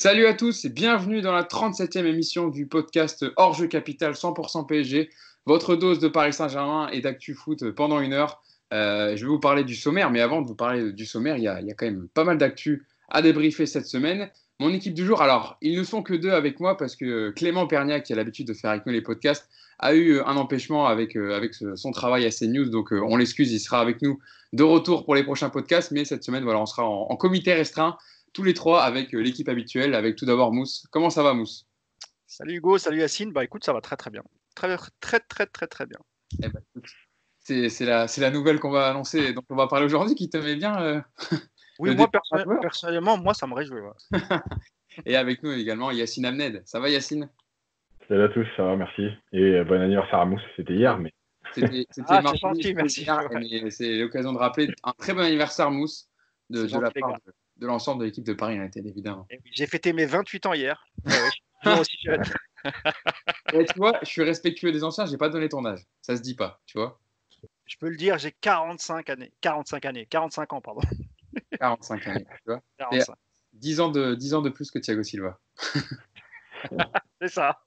Salut à tous et bienvenue dans la 37e émission du podcast Hors-jeu Capital 100% PSG, votre dose de Paris Saint-Germain et d'actu foot pendant une heure. Je vais vous parler du sommaire, mais avant de vous parler du sommaire, il y a quand même pas mal d'actu à débriefer cette semaine. Mon équipe du jour, alors, ils ne sont que deux avec moi parce que Clément Perniac, qui a l'habitude de faire avec nous les podcasts, a eu un empêchement avec son travail à CNews, donc on l'excuse, il sera avec nous de retour pour les prochains podcasts, mais cette semaine, voilà, on sera en comité restreint tous les trois avec l'équipe habituelle, avec tout d'abord Mousse. Comment ça va, Mousse? Salut Hugo, salut Yacine. Bah écoute, ça va très très bien. Très bien. Eh ben, écoute, c'est la nouvelle qu'on va annoncer, dont on va parler aujourd'hui, qui te met bien Oui, le moi départ d'un joueur. personnellement, moi ça me réjouit. Ouais. Et avec nous également Yacine Amned. Ça va, Yacine? Salut à tous, ça va, merci. Et bon anniversisaire à Mousse, c'était hier, mais C'était Ah, c'est mardi, gentil, c'était merci. hier, Ouais. mais c'est l'occasion de rappeler un très bon anniversaire, Mousse, de, C'est de la gentil les part gars. de l'ensemble de l'équipe de Paris United, évidemment. Et oui, j'ai fêté mes 28 ans hier. Ouais, ouais, je suis toujours aussi jeune. Et tu vois, je suis respectueux des anciens, j'ai pas donné ton âge. Ça se dit pas, tu vois. Je peux le dire, j'ai 45 ans, pardon. 45 années, tu vois. C'est 45. 10 ans de plus que Thiago Silva. C'est ça.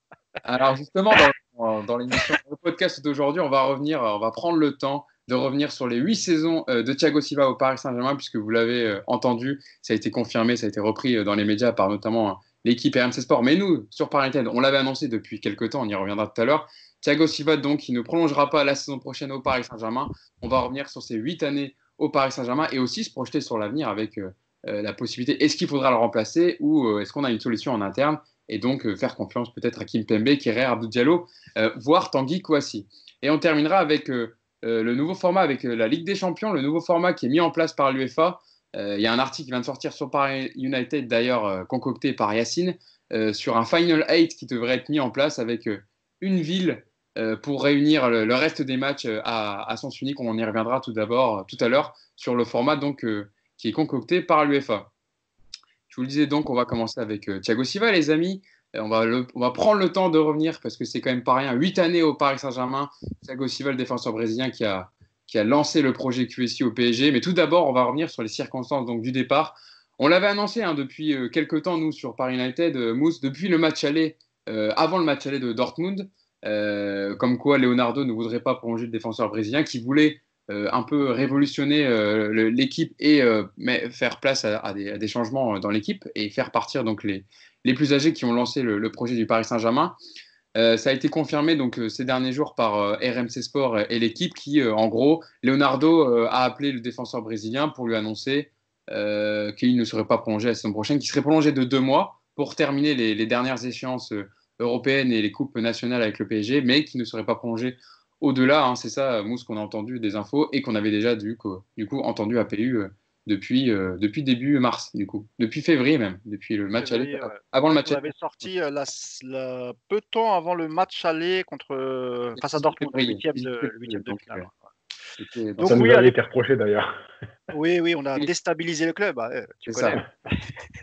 Alors justement, dans l'émission, dans le podcast d'aujourd'hui, on va prendre le temps de revenir sur les 8 saisons de Thiago Silva au Paris Saint-Germain, puisque vous l'avez entendu, ça a été confirmé, ça a été repris dans les médias par notamment l'équipe RMC Sport. Mais nous, sur Paris United, on l'avait annoncé depuis quelques temps, on y reviendra tout à l'heure. Thiago Silva, donc, qui ne prolongera pas la saison prochaine au Paris Saint-Germain. On va revenir sur ses 8 années au Paris Saint-Germain et aussi se projeter sur l'avenir avec la possibilité, est-ce qu'il faudra le remplacer ou est-ce qu'on a une solution en interne et donc faire confiance peut-être à Kimpembe, Kerrer, Abdou Diallo, voire Tanguy Kouassi. Et on terminera avec le nouveau format, avec la Ligue des Champions, le nouveau format qui est mis en place par l'UEFA. Il y a un article qui vient de sortir sur Paris United, d'ailleurs concocté par Yacine, sur un Final 8 qui devrait être mis en place avec une ville pour réunir le reste des matchs à sens unique. On y reviendra tout d'abord, tout à l'heure, sur le format donc, qui est concocté par l'UEFA. Je vous le disais donc, on va commencer avec Thiago Silva, les amis. On va prendre le temps de revenir parce que c'est quand même pas rien. 8 années au Paris Saint-Germain. Thiago Silva, le défenseur brésilien qui a lancé le projet QSI au PSG. Mais tout d'abord, on va revenir sur les circonstances donc, du départ. On l'avait annoncé depuis quelques temps, nous, sur Paris United, Mousse, depuis le match aller, avant le match aller de Dortmund, comme quoi Leonardo ne voudrait pas prolonger le défenseur brésilien, qui voulait un peu révolutionner l'équipe et faire place à des changements dans l'équipe et faire partir donc les plus âgés qui ont lancé le projet du Paris Saint-Germain. Ça a été confirmé donc ces derniers jours par RMC Sport et l'équipe qui, en gros, Leonardo a appelé le défenseur brésilien pour lui annoncer qu'il ne serait pas prolongé la saison prochaine, qu'il serait prolongé de 2 mois pour terminer les dernières échéances européennes et les coupes nationales avec le PSG, mais qui ne serait pas prolongé au-delà. Hein, c'est ça, Mousse, qu'on a entendu des infos et qu'on avait déjà du coup entendu à PU depuis début mars, du coup, depuis février même, depuis le match aller, Février, ouais. avant le Ouais, match qu'on aller. avait sorti peu de temps avant le match aller face à Dortmund, le 18 huitième février, le huitième de donc, finale. c'était Donc ça nous oui, avait été reproché d'ailleurs. oui, on a déstabilisé le club. Tu c'est connais.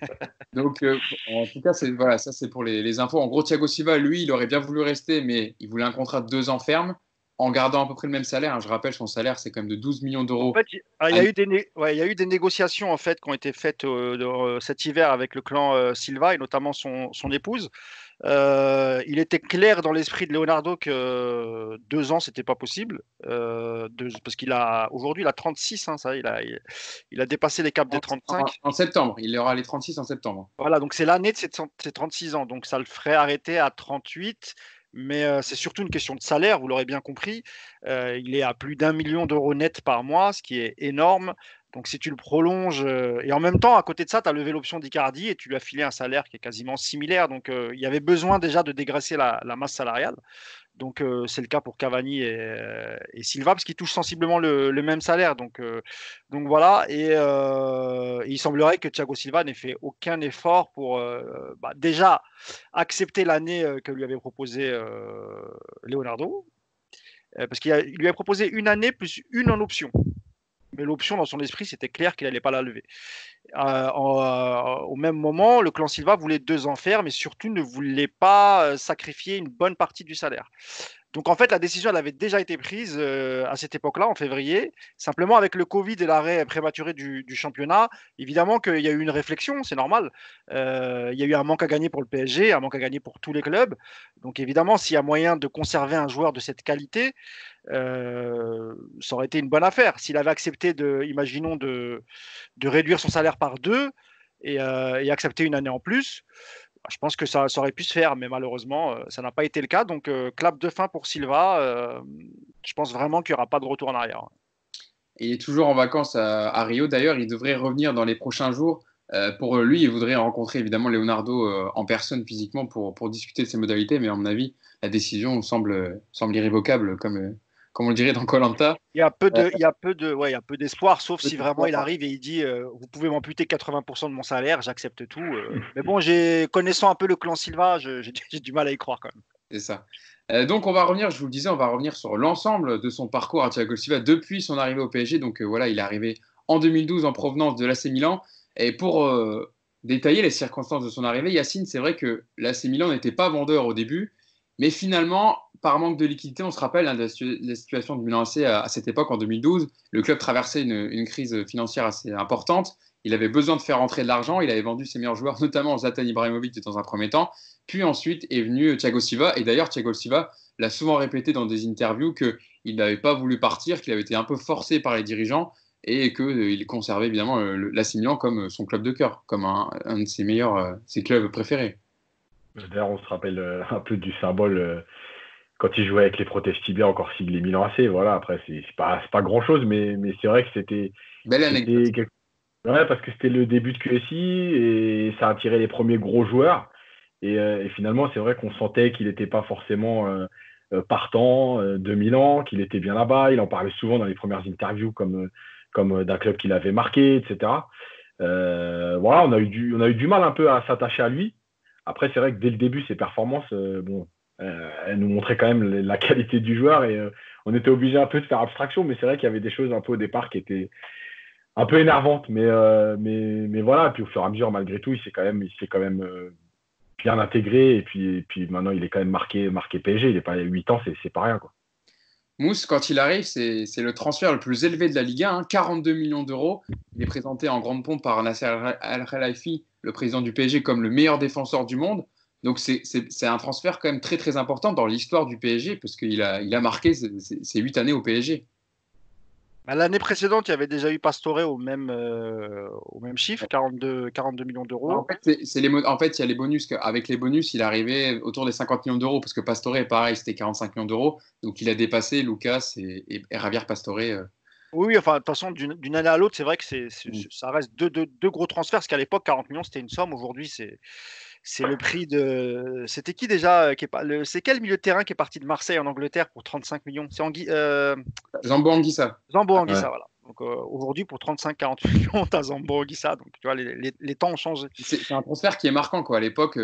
ça. Donc, en tout cas, voilà, ça c'est pour les infos. En gros, Thiago Silva, lui, il aurait bien voulu rester, mais il voulait un contrat de 2 ans ferme, en gardant à peu près le même salaire. Hein. Je rappelle, son salaire, c'est quand même de 12 millions En d'euros. fait, il y a eu il y a eu des négociations en fait qui ont été faites cet hiver avec le clan Silva et notamment son épouse. Il était clair dans l'esprit de Leonardo que 2 ans c'était pas possible parce qu'il a aujourd'hui il a 36, hein, ça, il a dépassé les caps des 35. En septembre. Il aura les 36 en septembre. Voilà, donc c'est l'année de ses 36 ans, donc ça le ferait arrêter à 38. Mais c'est surtout une question de salaire, vous l'aurez bien compris. Il est à plus d'1 million d'euros net par mois, ce qui est énorme. Donc si tu le prolonges, et en même temps, à côté de ça, tu as levé l'option d'Icardi et tu lui as filé un salaire qui est quasiment similaire. Donc il y avait besoin déjà de dégraisser la masse salariale. Donc c'est le cas pour Cavani et Silva parce qu'ils touchent sensiblement le même salaire. Donc voilà. Et il semblerait que Thiago Silva n'ait fait aucun effort pour déjà accepter l'année que lui avait proposé Leonardo. Parce qu'il lui a proposé une année plus une en option. Mais l'option dans son esprit, c'était clair qu'il n'allait pas la lever. Au même moment, le clan Silva voulait 2 ans faire, mais surtout ne voulait pas sacrifier une bonne partie du salaire. Donc en fait, la décision elle avait déjà été prise à cette époque-là, en février. Simplement avec le Covid et l'arrêt prématuré du championnat, évidemment qu'il y a eu une réflexion, c'est normal. Il y a eu un manque à gagner pour le PSG, un manque à gagner pour tous les clubs. Donc évidemment, s'il y a moyen de conserver un joueur de cette qualité, ça aurait été une bonne affaire. S'il avait accepté imaginons, de réduire son salaire par deux et accepter une année en plus, je pense que ça aurait pu se faire, mais malheureusement, ça n'a pas été le cas. Donc, clap de fin pour Silva. Je pense vraiment qu'il n'y aura pas de retour en arrière. Il est toujours en vacances à Rio. D'ailleurs, il devrait revenir dans les prochains jours. Pour lui, il voudrait rencontrer évidemment Leonardo en personne, physiquement, pour discuter de ses modalités. Mais à mon avis, la décision semble irrévocable, comme on le dirait dans koh Il y a peu d'espoir, sauf si vraiment il arrive et il dit vous pouvez m'amputer 80% de mon salaire, j'accepte tout. Mais bon, connaissant un peu le clan Silva, j'ai du mal à y croire quand même. C'est ça. Donc on va revenir, je vous le disais, on va revenir sur l'ensemble de son parcours à Thiago Silva depuis son arrivée au PSG. Donc voilà, il est arrivé en 2012 en provenance de l'AC Milan. Et pour détailler les circonstances de son arrivée, Yacine, c'est vrai que l'AC Milan n'était pas vendeur au début, mais finalement, par manque de liquidité, on se rappelle de la situation du Milan AC à cette époque, en 2012. Le club traversait une crise financière assez importante. Il avait besoin de faire rentrer de l'argent. Il avait vendu ses meilleurs joueurs, notamment Zlatan Ibrahimovic dans un premier temps. Puis ensuite est venu Thiago Silva. Et d'ailleurs, Thiago Silva l'a souvent répété dans des interviews qu'il n'avait pas voulu partir, qu'il avait été un peu forcé par les dirigeants et qu'il conservait évidemment l'AC Milan comme son club de cœur, comme un de ses meilleurs, ses clubs préférés. D'ailleurs, on se rappelle un peu du symbole quand il jouait avec les prothèses tibias, encore siglé Milan AC. Voilà, après, c'est pas grand-chose, mais c'est vrai que c'était... Belle anecdote. Ouais, parce que c'était le début de QSI et ça a attiré les premiers gros joueurs. Et finalement, c'est vrai qu'on sentait qu'il n'était pas forcément partant de Milan, qu'il était bien là-bas. Il en parlait souvent dans les premières interviews comme d'un club qu'il avait marqué, etc. Voilà, on a eu du mal un peu à s'attacher à lui. Après, c'est vrai que dès le début, ses performances, elles nous montraient quand même la qualité du joueur et on était obligé un peu de faire abstraction, mais c'est vrai qu'il y avait des choses un peu au départ qui étaient un peu énervantes, mais voilà. Puis au fur et à mesure, malgré tout, il s'est quand même bien intégré et puis maintenant, il est quand même marqué PSG. Il est pas 8 ans, c'est pas rien, quoi. Mousse, quand il arrive, c'est le transfert le plus élevé de la Ligue 1, 42 millions d'euros. Il est présenté en grande pompe par Nasser Al-Khelaifi, le président du PSG, comme le meilleur défenseur du monde. Donc c'est un transfert quand même très très important dans l'histoire du PSG, parce qu'il a marqué ses 8 années au PSG. L'année précédente, il y avait déjà eu Pastore au même chiffre, 42 millions d'euros. En fait, il y a les bonus. Avec les bonus, il est arrivé autour des 50 millions d'euros, parce que Pastore, pareil, c'était 45 millions d'euros. Donc il a dépassé Lucas et Javier Pastore. Oui, enfin, de toute façon, d'une année à l'autre, c'est vrai que ça reste deux gros transferts, parce qu'à l'époque, 40 millions, c'était une somme. Aujourd'hui, c'est le prix de. C'était qui déjà c'est quel milieu de terrain qui est parti de Marseille en Angleterre pour 35 millions? C'est Zambo Anguissa. Zambo Anguissa, Ouais. voilà. Donc aujourd'hui, pour 35-40 millions, tu as Zambo Anguissa. Donc tu vois, les temps ont changé. C'est un transfert qui est marquant, quoi. À l'époque,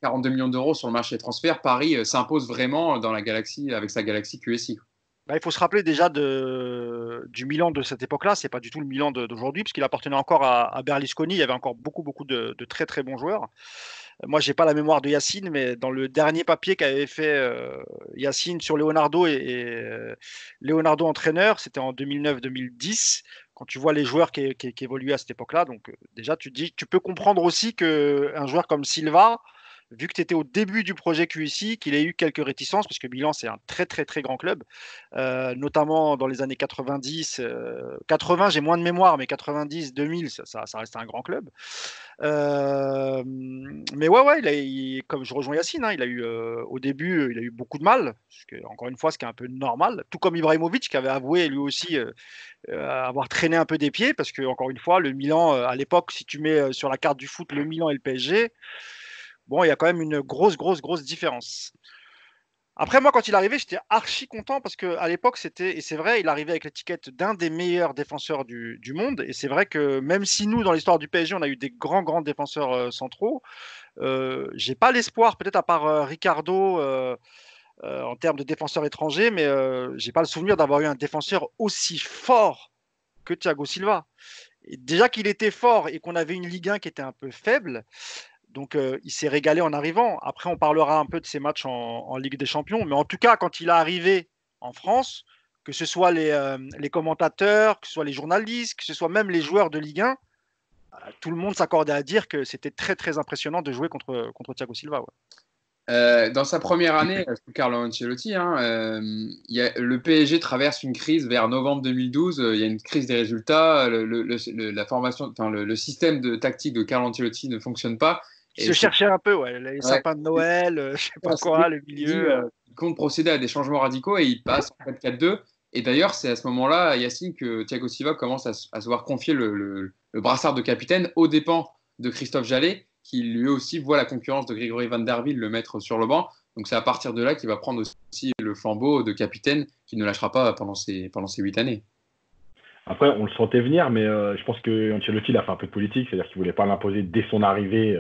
42 millions d'euros sur le marché des transferts, Paris s'impose vraiment dans la galaxie, avec sa galaxie QSI. Il faut se rappeler déjà du Milan de cette époque-là. C'est pas du tout le Milan d'aujourd'hui, puisqu'il appartenait encore à Berlusconi. Il y avait encore beaucoup de très très bons joueurs. Moi, j'ai pas la mémoire de Yacine, mais dans le dernier papier qu'avait fait Yacine sur Leonardo et Leonardo entraîneur, c'était en 2009-2010. Quand tu vois les joueurs qui évoluaient à cette époque-là, donc déjà tu peux comprendre aussi qu'un joueur comme Silva, vu que tu étais au début du projet QSI, qu'il ait eu quelques réticences, parce que Milan, c'est un très, très, très grand club, notamment dans les années 90. 80, j'ai moins de mémoire, mais 90, 2000, ça reste un grand club. Mais ouais, comme je rejoins Yacine, il a eu, au début, il a eu beaucoup de mal, encore une fois, ce qui est un peu normal, tout comme Ibrahimovic, qui avait avoué lui aussi avoir traîné un peu des pieds, parce que, encore une fois, le Milan, à l'époque, si tu mets sur la carte du foot le Milan et le PSG, bon, il y a quand même une grosse différence. Après, moi, quand il arrivait, j'étais archi content parce qu'à l'époque, et c'est vrai, il arrivait avec l'étiquette d'un des meilleurs défenseurs du monde. Et c'est vrai que même si nous, dans l'histoire du PSG, on a eu des grands défenseurs centraux, j'ai pas l'espoir, peut-être à part Ricardo en termes de défenseurs étrangers, mais j'ai pas le souvenir d'avoir eu un défenseur aussi fort que Thiago Silva. Et déjà qu'il était fort et qu'on avait une Ligue 1 qui était un peu faible, Donc, il s'est régalé en arrivant. Après, on parlera un peu de ses matchs en Ligue des Champions. Mais en tout cas, quand il est arrivé en France, que ce soit les commentateurs, que ce soit les journalistes, que ce soit même les joueurs de Ligue 1, tout le monde s'accordait à dire que c'était très, très impressionnant de jouer contre Thiago Silva. Ouais. Dans sa première année sous Carlo Ancelotti, le PSG traverse une crise vers novembre 2012. Il y a une crise des résultats. La formation, le système de tactique de Carlo Ancelotti ne fonctionne pas. Il se cherchait un peu, les sapins de Noël, je sais pas quoi, le milieu. Il compte procéder à des changements radicaux et il passe en 4-4-2. Et d'ailleurs, c'est à ce moment-là, Yacine, que Thiago Silva commence à se voir confier le brassard de capitaine aux dépens de Christophe Jallet, qui lui aussi voit la concurrence de Grégory Van der Wiel le mettre sur le banc. Donc c'est à partir de là qu'il va prendre aussi le flambeau de capitaine qu'il ne lâchera pas pendant ces 8 années. Après, on le sentait venir, mais je pense que Ancelotti il a fait un peu de politique, c'est-à-dire qu'il ne voulait pas l'imposer dès son arrivée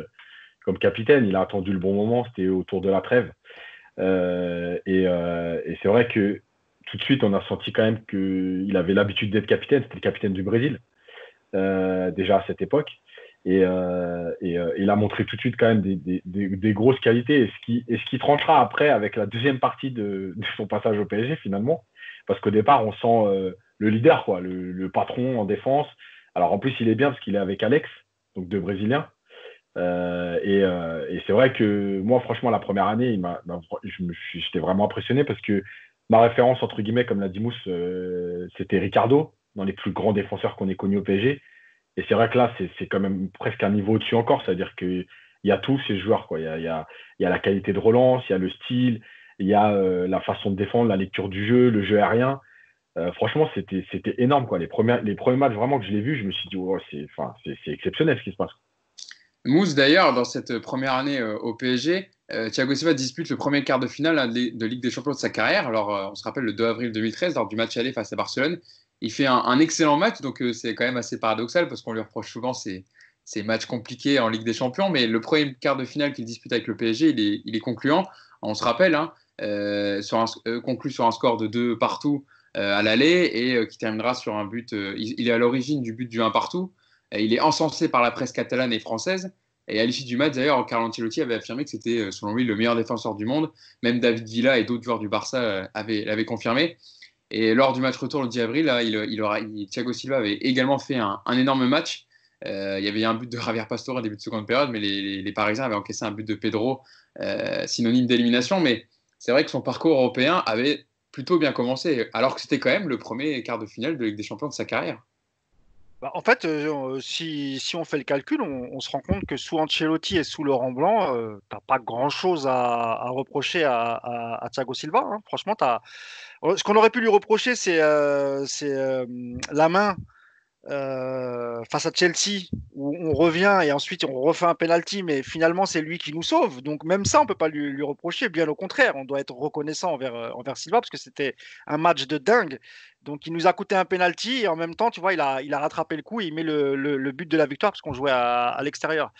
comme capitaine. Il a attendu le bon moment, c'était autour de la trêve. Et c'est vrai que tout de suite, on a senti quand même qu'il avait l'habitude d'être capitaine. C'était le capitaine du Brésil, déjà à cette époque. Et il a montré tout de suite quand même des grosses qualités. Et ce qui tranchera après avec la deuxième partie de son passage au PSG, finalement. Parce qu'au départ, on sent le leader, quoi, le patron en défense. Alors en plus, il est bien parce qu'il est avec Alex, donc deux Brésiliens. Et c'est vrai que moi, franchement, la première année, j'étais vraiment impressionné parce que ma référence, entre guillemets, comme l'a dit Mousse, c'était Ricardo, dans les plus grands défenseurs qu'on ait connus au PSG. Et c'est vrai que là, c'est quand même presque un niveau au-dessus encore, c'est-à-dire qu'il y a tous ces joueurs, quoi. Il y a la qualité de relance, il y a le style, il y a la façon de défendre, la lecture du jeu, le jeu aérien. Franchement, c'était énorme, quoi. Les premiers matchs vraiment que je l'ai vu, je me suis dit, oh, c'est exceptionnel ce qui se passe. Mousse, d'ailleurs, dans cette première année au PSG, Thiago Silva dispute le premier quart de finale de Ligue des Champions de sa carrière. Alors, on se rappelle le 2 avril 2013, lors du match aller face à Barcelone. Il fait un excellent match, donc c'est quand même assez paradoxal parce qu'on lui reproche souvent ces matchs compliqués en Ligue des Champions. Mais le premier quart de finale qu'il dispute avec le PSG, il est concluant. On se rappelle, conclu sur un score de 2 partout à l'aller et qui terminera sur un but. Il est à l'origine du but du 1 partout. Il est encensé par la presse catalane et française. Et à l'issue du match, d'ailleurs, Carlo Ancelotti avait affirmé que c'était, selon lui, le meilleur défenseur du monde. Même David Villa et d'autres joueurs du Barça l'avaient confirmé. Et lors du match retour le 10 avril, là, Thiago Silva avait également fait un énorme match. Il y avait un but de Javier Pastore au début de seconde période, mais les Parisiens avaient encaissé un but de Pedro, synonyme d'élimination. Mais c'est vrai que son parcours européen avait plutôt bien commencé, alors que c'était quand même le premier quart de finale de Ligue des Champions de sa carrière. En fait, si on fait le calcul, on se rend compte que sous Ancelotti et sous Laurent Blanc, tu n'as pas grand-chose à reprocher à Thiago Silva. Hein. Franchement, ce qu'on aurait pu lui reprocher, c'est la main face à Chelsea, où on revient et ensuite on refait un penalty, mais finalement c'est lui qui nous sauve. Donc même ça, on peut pas lui reprocher. Bien au contraire, on doit être reconnaissant envers Silva parce que c'était un match de dingue. Donc il nous a coûté un penalty et en même temps, tu vois, il a rattrapé le coup et il met le but de la victoire parce qu'on jouait à l'extérieur.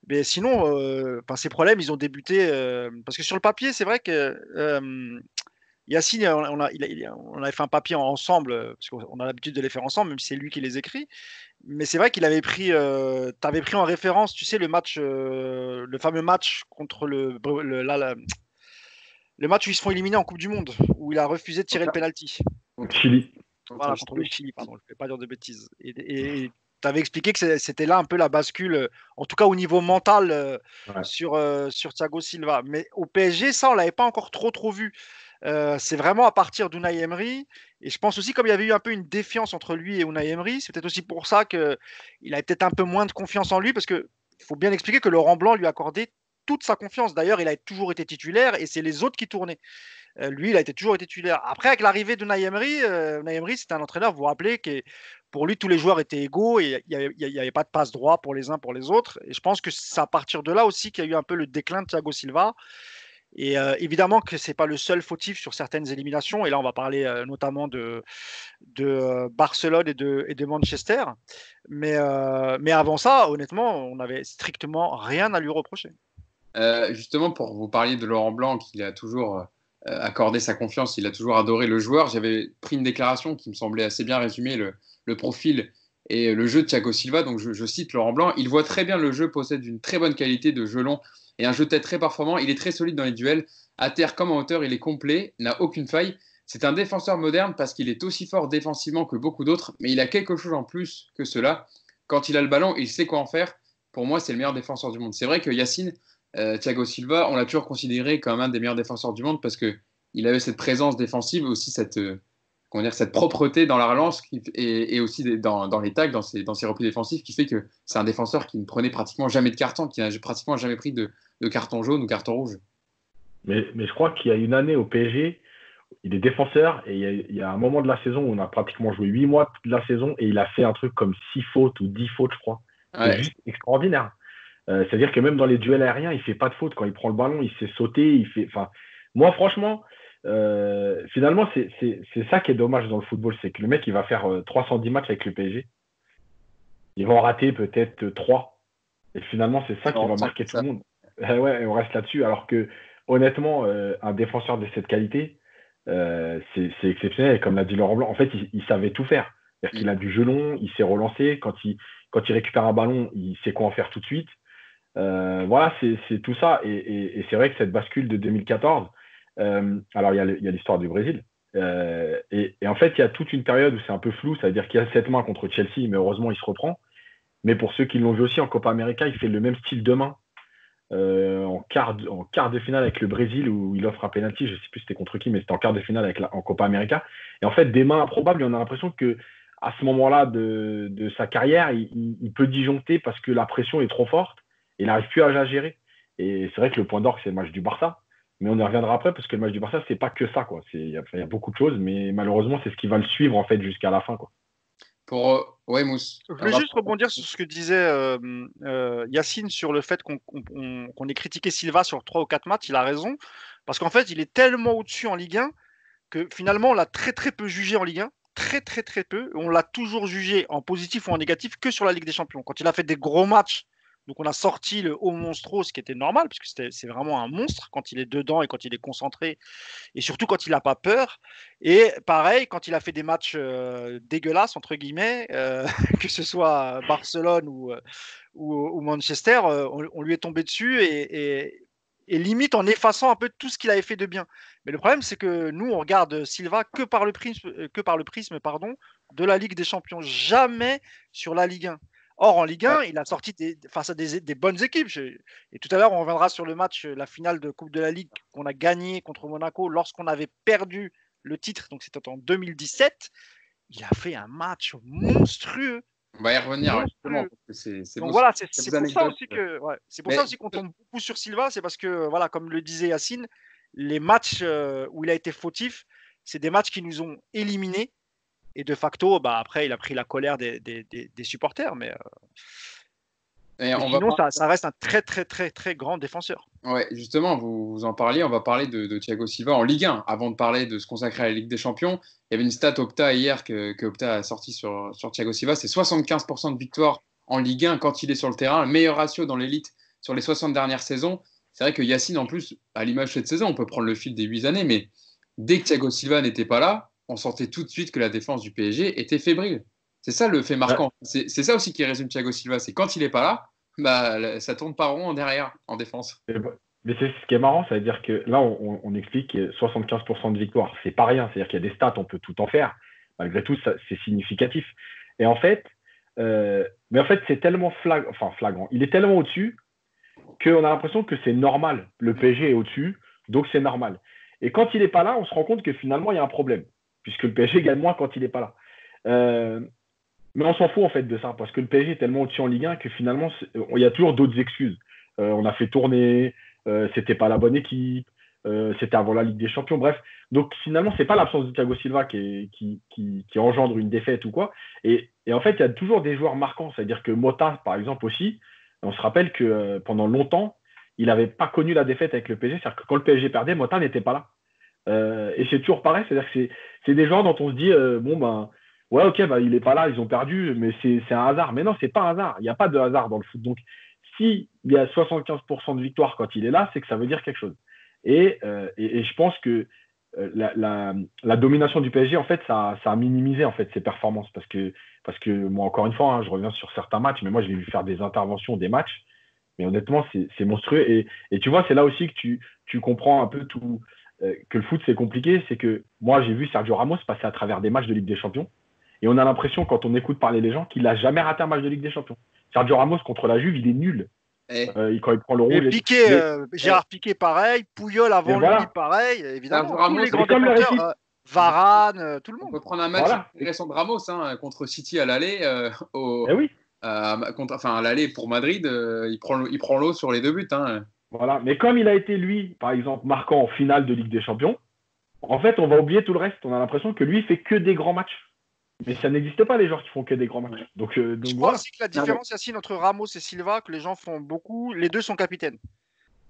Mais sinon, ces problèmes, ils ont débuté parce que sur le papier, c'est vrai que Yacine, on avait fait un papier ensemble, parce qu'on a l'habitude de les faire ensemble, même si c'est lui qui les écrit. Mais c'est vrai qu'il avait pris, tu avais pris en référence, tu sais, le fameux match contre le match où ils se font éliminer en Coupe du Monde, où il a refusé de tirer le penalty. Chili. Voilà, contre le Chili, pardon, je ne vais pas dire de bêtises. Et tu avais expliqué que c'était là un peu la bascule, en tout cas au niveau mental, sur Thiago Silva. Mais au PSG, ça, on ne l'avait pas encore trop vu. C'est vraiment à partir d'Unai Emery. Et je pense aussi, comme il y avait eu un peu une défiance entre lui et Unai Emery, c'est peut-être aussi pour ça qu'il avait peut-être un peu moins de confiance en lui, parce qu'il faut bien expliquer que Laurent Blanc lui accordait toute sa confiance. D'ailleurs, il a toujours été titulaire et c'est les autres qui tournaient. Lui, il a toujours été titulaire. Après, avec l'arrivée de Unai Emery, c'était un entraîneur, vous vous rappelez, que pour lui, tous les joueurs étaient égaux et il n'y avait pas de passe droit pour les uns pour les autres. Et je pense que c'est à partir de là aussi qu'il y a eu un peu le déclin de Thiago Silva. Et évidemment que ce n'est pas le seul fautif sur certaines éliminations. Et là, on va parler notamment de Barcelone et de Manchester. Mais avant ça, honnêtement, on n'avait strictement rien à lui reprocher. Justement, pour vous parler de Laurent Blanc, qu'il a toujours accordé sa confiance, il a toujours adoré le joueur, j'avais pris une déclaration qui me semblait assez bien résumer le profil et le jeu de Thiago Silva. Donc je cite Laurent Blanc, il voit très bien le jeu, possède une très bonne qualité de jeu long et un jeu de tête très performant. Il est très solide dans les duels, à terre comme en hauteur, il est complet, n'a aucune faille. C'est un défenseur moderne parce qu'il est aussi fort défensivement que beaucoup d'autres, mais il a quelque chose en plus que cela. Quand il a le ballon, il sait quoi en faire. Pour moi, c'est le meilleur défenseur du monde. C'est vrai que Yacine, Thiago Silva, on l'a toujours considéré comme un des meilleurs défenseurs du monde parce qu'il avait cette présence défensive et aussi cette propreté dans la relance et aussi dans les tacs, dans ses replis défensifs, qui fait que c'est un défenseur qui ne prenait pratiquement jamais de carton, qui n'a pratiquement jamais pris de carton jaune ou carton rouge. Mais je crois qu'il y a une année au PSG, il est défenseur et il y a un moment de la saison où on a pratiquement joué 8 mois de la saison et il a fait un truc comme 6 fautes ou 10 fautes, je crois. C'est juste extraordinaire. C'est-à-dire que même dans les duels aériens, il ne fait pas de faute. Quand il prend le ballon, il sait sauter. Moi, franchement, finalement, c'est ça qui est dommage dans le football. C'est que le mec, il va faire 310 matchs avec le PSG. Il va en rater peut-être 3. Et finalement, c'est ça qui va marquer tout le monde. Ouais, et on reste là-dessus. Alors que, honnêtement, un défenseur de cette qualité, c'est exceptionnel. Et comme l'a dit Laurent Blanc, en fait, il savait tout faire. C'est-à-dire qu'il a du jeu long, il sait relancer. Quand il récupère un ballon, il sait quoi en faire tout de suite. Voilà, c'est tout ça. Et c'est vrai que cette bascule de 2014, alors il y a l'histoire du Brésil. Et en fait, il y a toute une période où c'est un peu flou. Ça veut dire qu'il y a 7 mains contre Chelsea, mais heureusement, il se reprend. Mais pour ceux qui l'ont vu aussi en Copa América, il fait le même style de main en quart de finale avec le Brésil où il offre un penalty. Je ne sais plus c'était contre qui, mais c'était en quart de finale en Copa América. Et en fait, des mains improbables, on a l'impression que à ce moment-là de sa carrière, il peut disjoncter parce que la pression est trop forte et il n'arrive plus à la gérer. Et c'est vrai que le point d'orgue, c'est le match du Barça. Mais on y reviendra après parce que le match du Barça, c'est pas que ça, quoi. Il y a beaucoup de choses, mais malheureusement, c'est ce qui va le suivre en fait jusqu'à la fin, quoi. Ouais, Mousse. Je voulais juste rebondir sur ce que disait Yacine sur le fait qu'on ait critiqué Silva sur 3 ou 4 matchs. Il a raison. Parce qu'en fait, il est tellement au-dessus en Ligue 1 que finalement, on l'a très très peu jugé en Ligue 1. Très très très peu. On l'a toujours jugé en positif ou en négatif que sur la Ligue des Champions. Quand il a fait des gros matchs, donc on a sorti le haut monstro, ce qui était normal, puisque c'est vraiment un monstre quand il est dedans et quand il est concentré, et surtout quand il n'a pas peur. Et pareil, quand il a fait des matchs dégueulasses, entre guillemets, que ce soit Barcelone ou Manchester, on lui est tombé dessus et limite en effaçant un peu tout ce qu'il avait fait de bien. Mais le problème, c'est que nous, on regarde Silva que par le prisme de la Ligue des Champions, jamais sur la Ligue 1. Or, en Ligue 1, il a sorti face à des bonnes équipes. Et tout à l'heure, on reviendra sur le match, la finale de Coupe de la Ligue qu'on a gagné contre Monaco lorsqu'on avait perdu le titre, donc c'était en 2017. Il a fait un match monstrueux. On va y revenir, justement. Donc voilà, c'est pour ça aussi que c'est pour ça aussi qu'on tombe beaucoup sur Silva, c'est parce que voilà, comme le disait Yacine, les matchs où il a été fautif, c'est des matchs qui nous ont éliminés et de facto, après il a pris la colère des supporters, mais sinon ça reste un très très très très grand défenseur. Ouais, justement, vous en parliez, on va parler de Thiago Silva en Ligue 1. Avant de parler de se consacrer à la Ligue des Champions, il y avait une stat Opta hier que Opta a sorti sur Thiago Silva, c'est 75% de victoires en Ligue 1 quand il est sur le terrain, le meilleur ratio dans l'élite sur les 60 dernières saisons. C'est vrai que Yacine, en plus, à l'image de cette saison, on peut prendre le fil des 8 années, mais dès que Thiago Silva n'était pas là, on sentait tout de suite que la défense du PSG était fébrile. C'est ça le fait marquant. Ouais. C'est ça aussi qui résume Thiago Silva, c'est quand il n'est pas là, ça tourne pas rond en derrière, en défense. Mais c'est ce qui est marrant, ça veut dire que là, on explique 75% de victoire. C'est pas rien, c'est-à-dire qu'il y a des stats, on peut tout en faire. Malgré tout, c'est significatif. Et en fait, c'est tellement flagrant. Il est tellement au-dessus qu'on a l'impression que c'est normal. Le PSG est au-dessus, donc c'est normal. Et quand il n'est pas là, on se rend compte que finalement, il y a un problème, puisque le PSG gagne moins quand il n'est pas là. Mais on s'en fout en fait de ça, parce que le PSG est tellement au-dessus en Ligue 1 que finalement, il y a toujours d'autres excuses. On a fait tourner, c'était pas la bonne équipe, c'était avant la Ligue des Champions, bref. Donc finalement, c'est pas l'absence de Thiago Silva qui engendre une défaite ou quoi. Et en fait, il y a toujours des joueurs marquants, c'est-à-dire que Mota, par exemple aussi, on se rappelle que pendant longtemps, il n'avait pas connu la défaite avec le PSG, c'est-à-dire que quand le PSG perdait, Mota n'était pas là. Et c'est toujours pareil, c'est-à-dire que c'est des joueurs dont on se dit, ouais, ok, il n'est pas là, ils ont perdu, mais c'est un hasard. Mais non, c'est pas un hasard. Il n'y a pas de hasard dans le foot. Donc, s'il y a 75% de victoire quand il est là, c'est que ça veut dire quelque chose. Et je pense que la domination du PSG, en fait, ça a minimisé en fait ses performances parce que moi, encore une fois, hein, je reviens sur certains matchs, mais moi, je l'ai vu faire des interventions, des matchs, mais honnêtement, c'est monstrueux. Et tu vois, c'est là aussi que tu comprends un peu tout, que le foot, c'est compliqué. C'est que moi, j'ai vu Sergio Ramos passer à travers des matchs de Ligue des Champions, et on a l'impression, quand on écoute parler les gens, qu'il n'a jamais raté un match de Ligue des Champions. Sergio Ramos contre la Juve, il est nul. Et, Quand il prend le Et rouge. Piqué, Mais, Gérard Piqué, pareil. Pouyol et avant lui, voilà. pareil. Sergio Évidemment, tous Ramos, les Et grands comme leur défenseurs, équipe, Varane, tout le on monde. peut prendre un match voilà. intéressant de Ramos contre City à l'aller, Et oui. à l'aller pour Madrid, il prend l'eau sur les 2 buts. Hein. Voilà. Mais comme il a été, lui, par exemple, marquant en finale de Ligue des Champions, en fait, on va oublier tout le reste. On a l'impression que lui, il fait que des grands matchs. Mais ça n'existe pas, les joueurs qui font que des grands matchs. Donc Je crois voilà. aussi que la différence, Yacine, entre Ramos et Silva, que les gens font beaucoup, les deux sont capitaines.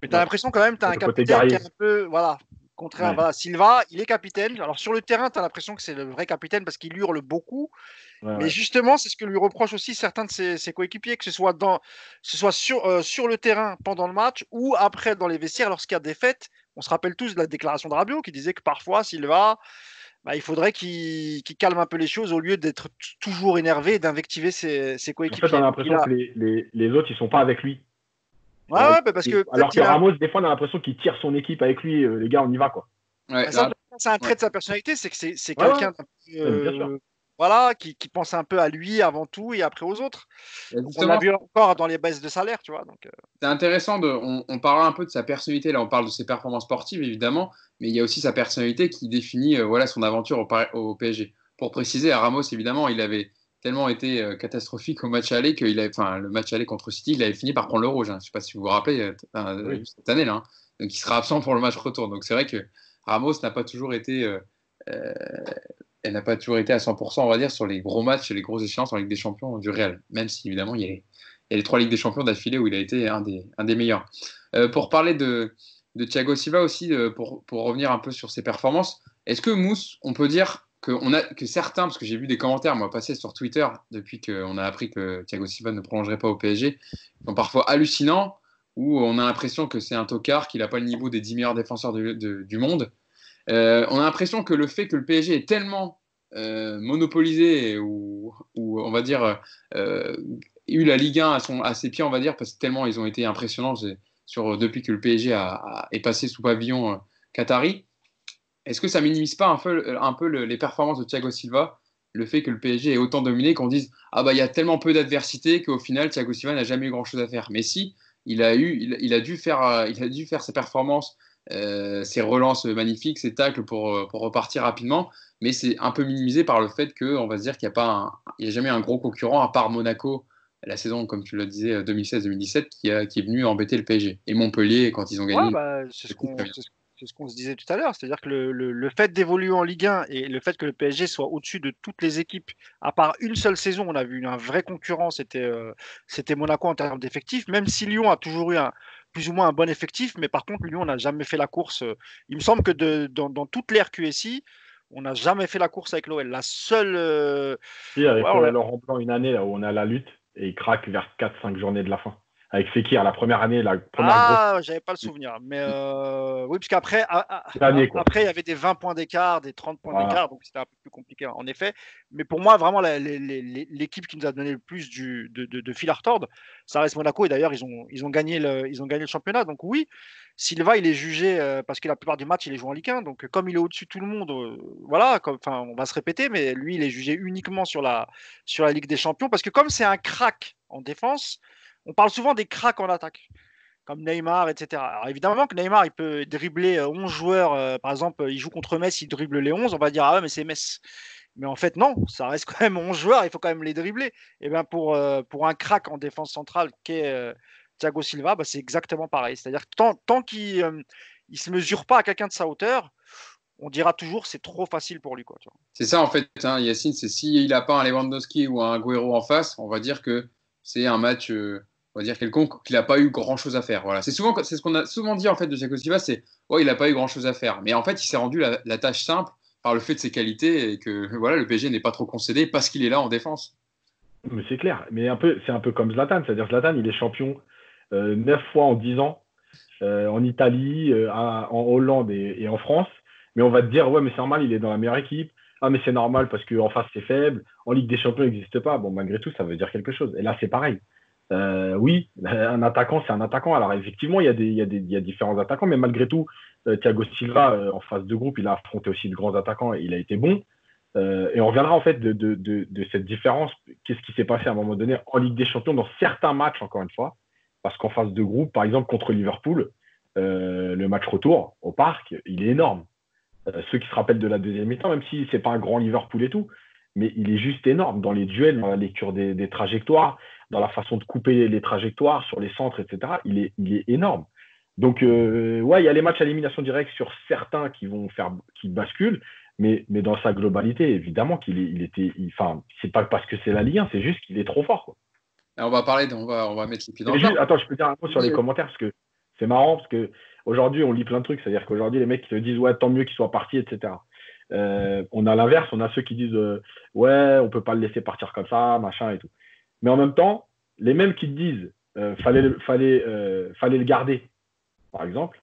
Mais tu as l'impression quand même que tu as un Le côté capitaine qui guerrier. est un peu, voilà, contraire. Ouais. Voilà, Silva, il est capitaine. Alors sur le terrain, tu as l'impression que c'est le vrai capitaine parce qu'il hurle beaucoup. Ouais, Mais ouais. justement, c'est ce que lui reprochent aussi certains de ses coéquipiers, que ce soit, sur le terrain pendant le match ou après dans les vestiaires lorsqu'il y a des fêtes. On se rappelle tous de la déclaration de Rabiot qui disait que parfois, Silva, il faudrait qu'il calme un peu les choses au lieu d'être toujours énervé et d'invectiver ses En fait, on coéquipiers. a Donc, l'impression que les autres, ils sont pas avec lui. ouais, parce que Alors peut-être que il a. Ramos, des fois, on a l'impression qu'il tire son équipe avec lui. Les gars, on y va, quoi. Ouais, Ça, là, c'est un trait ouais. de sa personnalité, c'est que c'est Ouais, ouais. quelqu'un Bien sûr. voilà, qui pense un peu à lui avant tout et après aux autres. Donc, on l'a Justement, vu encore dans les baisses de salaire, tu vois. Donc, c'est intéressant, on parle un peu de sa personnalité, là on parle de ses performances sportives évidemment, mais il y a aussi sa personnalité qui définit voilà, son aventure au PSG. Pour préciser, à Ramos évidemment, il avait tellement été catastrophique au match aller enfin, le match aller contre City, il avait fini par prendre le rouge. Hein. Je ne sais pas si vous vous rappelez, Oui. cette année-là. Hein. Donc il sera absent pour le match retour. Donc c'est vrai que Ramos n'a pas toujours été, euh, elle n'a pas toujours été à 100%, on va dire, sur les gros matchs et les grosses échéances en Ligue des Champions du Real, même si évidemment il y a les 3 Ligues des Champions d'affilée où il a été un des meilleurs. Pour parler de Thiago Silva aussi, pour revenir un peu sur ses performances, est-ce que Mousse, on peut dire que certains, parce que j'ai vu des commentaires moi passer sur Twitter depuis qu'on a appris que Thiago Silva ne prolongerait pas au PSG, sont parfois hallucinants, où on a l'impression que c'est un tocard, qu'il n'a pas le niveau des 10 meilleurs défenseurs du monde. On a l'impression que le fait que le PSG est tellement monopolisé ou on va dire eu la Ligue 1 à ses pieds, on va dire, parce que tellement ils ont été impressionnants depuis que le PSG est passé sous pavillon qatari. Est-ce que ça minimise pas un peu les performances de Thiago Silva, le fait que le PSG ait autant dominé, qu'on dise ah bah il y a tellement peu d'adversité qu'au final Thiago Silva n'a jamais eu grand chose à faire. Mais si, il a dû faire ses performances, ses relances magnifiques, ses tacles pour repartir rapidement, mais c'est un peu minimisé par le fait qu'on va se dire qu'il n'y a jamais un gros concurrent à part Monaco la saison, comme tu le disais, 2016-2017, qui est venu embêter le PSG. Et Montpellier, quand ils ont ouais, gagné. c'est ce qu'on se disait tout à l'heure. C'est-à-dire que le fait d'évoluer en Ligue 1 et le fait que le PSG soit au-dessus de toutes les équipes, à part une seule saison, on a vu un vrai concurrent, c'était Monaco en termes d'effectifs, même si Lyon a toujours eu plus ou moins un bon effectif, mais par contre, Lyon n'a jamais fait la course. Il me semble que dans toute l'ère QSI, on n'a jamais fait la course avec l'OL. La seule. Si, avec Ouais, Laurent Blanc, une année là, où on a la lutte et il craque vers 4-5 journées de la fin. Avec Fekir, la première année, la première grosse j'avais pas le souvenir. Mais oui, parce qu'après, année, quoi. après, il y avait des 20 points d'écart, des 30 points Voilà. d'écart, donc c'était un peu plus compliqué, en effet. Mais pour moi, vraiment, l'équipe qui nous a donné le plus de fil à retordre, ça reste Monaco. Et d'ailleurs, ils ont gagné le championnat. Donc oui, Silva, il est jugé parce que la plupart des matchs, il est joué en Ligue 1. Donc comme il est au-dessus de tout le monde, voilà, on va se répéter, mais lui, il est jugé uniquement sur la Ligue des Champions. Parce que comme c'est un crack en défense, on parle souvent des cracks en attaque, comme Neymar, etc. Alors évidemment que Neymar, il peut dribbler 11 joueurs. Par exemple, il joue contre Metz, il dribble les 11. On va dire, ah ouais, mais c'est Metz. Mais en fait, non, ça reste quand même 11 joueurs, il faut quand même les dribbler. Et bien pour un crack en défense centrale qu'est Thiago Silva, c'est exactement pareil. C'est-à-dire que tant qu'il ne se mesure pas à quelqu'un de sa hauteur, on dira toujours c'est trop facile pour lui. Quoi, tu vois. C'est ça en fait, hein, Yacine, c'est s'il n'a pas un Lewandowski ou un Agüero en face, on va dire que c'est un match, on va dire quelconque, qu'il n'a pas eu grand-chose à faire. Voilà. C'est ce qu'on a souvent dit en fait de Thiago Silva, c'est ouais, il n'a pas eu grand-chose à faire. Mais en fait, il s'est rendu la tâche simple par le fait de ses qualités et que voilà, le PSG n'est pas trop concédé parce qu'il est là en défense. Mais c'est clair. Mais c'est un peu comme Zlatan. C'est-à-dire Zlatan, il est champion 9 fois en 10 ans, en Italie, en Hollande et en France. Mais on va te dire, ouais, mais c'est normal, il est dans la meilleure équipe. Ah, mais c'est normal parce qu'en face, c'est faible. En Ligue des Champions, il n'existe pas. Bon, malgré tout, ça veut dire quelque chose. Et là, c'est pareil. Oui, un attaquant, c'est un attaquant. Alors, effectivement, il y a différents attaquants, mais malgré tout, Thiago Silva, en phase de groupe, il a affronté aussi de grands attaquants et il a été bon. Et on reviendra en fait de cette différence. Qu'est-ce qui s'est passé à un moment donné en Ligue des Champions dans certains matchs, encore une fois. Parce qu'en phase de groupe, par exemple, contre Liverpool, le match retour au parc, il est énorme. Ceux qui se rappellent de la deuxième mi-temps, même si c'est pas un grand Liverpool et tout, mais il est juste énorme dans les duels, dans la lecture des trajectoires, dans la façon de couper les trajectoires sur les centres, etc. Il est énorme. Donc, ouais, il y a les matchs à élimination directe sur certains qui basculent, mais dans sa globalité, évidemment enfin, c'est pas parce que c'est la Ligue 1, c'est juste qu'il est trop fort, quoi. On va on va mettre les pieds dans le Juste, plat. attends, je peux dire un mot sur les commentaires parce que c'est marrant parce que aujourd'hui on lit plein de trucs, c'est-à-dire qu'aujourd'hui les mecs qui te disent ouais tant mieux qu'il soit parti, etc. On a l'inverse, on a ceux qui disent ouais on peut pas le laisser partir comme ça, machin et tout. Mais en même temps, les mêmes qui te disent fallait le garder, par exemple.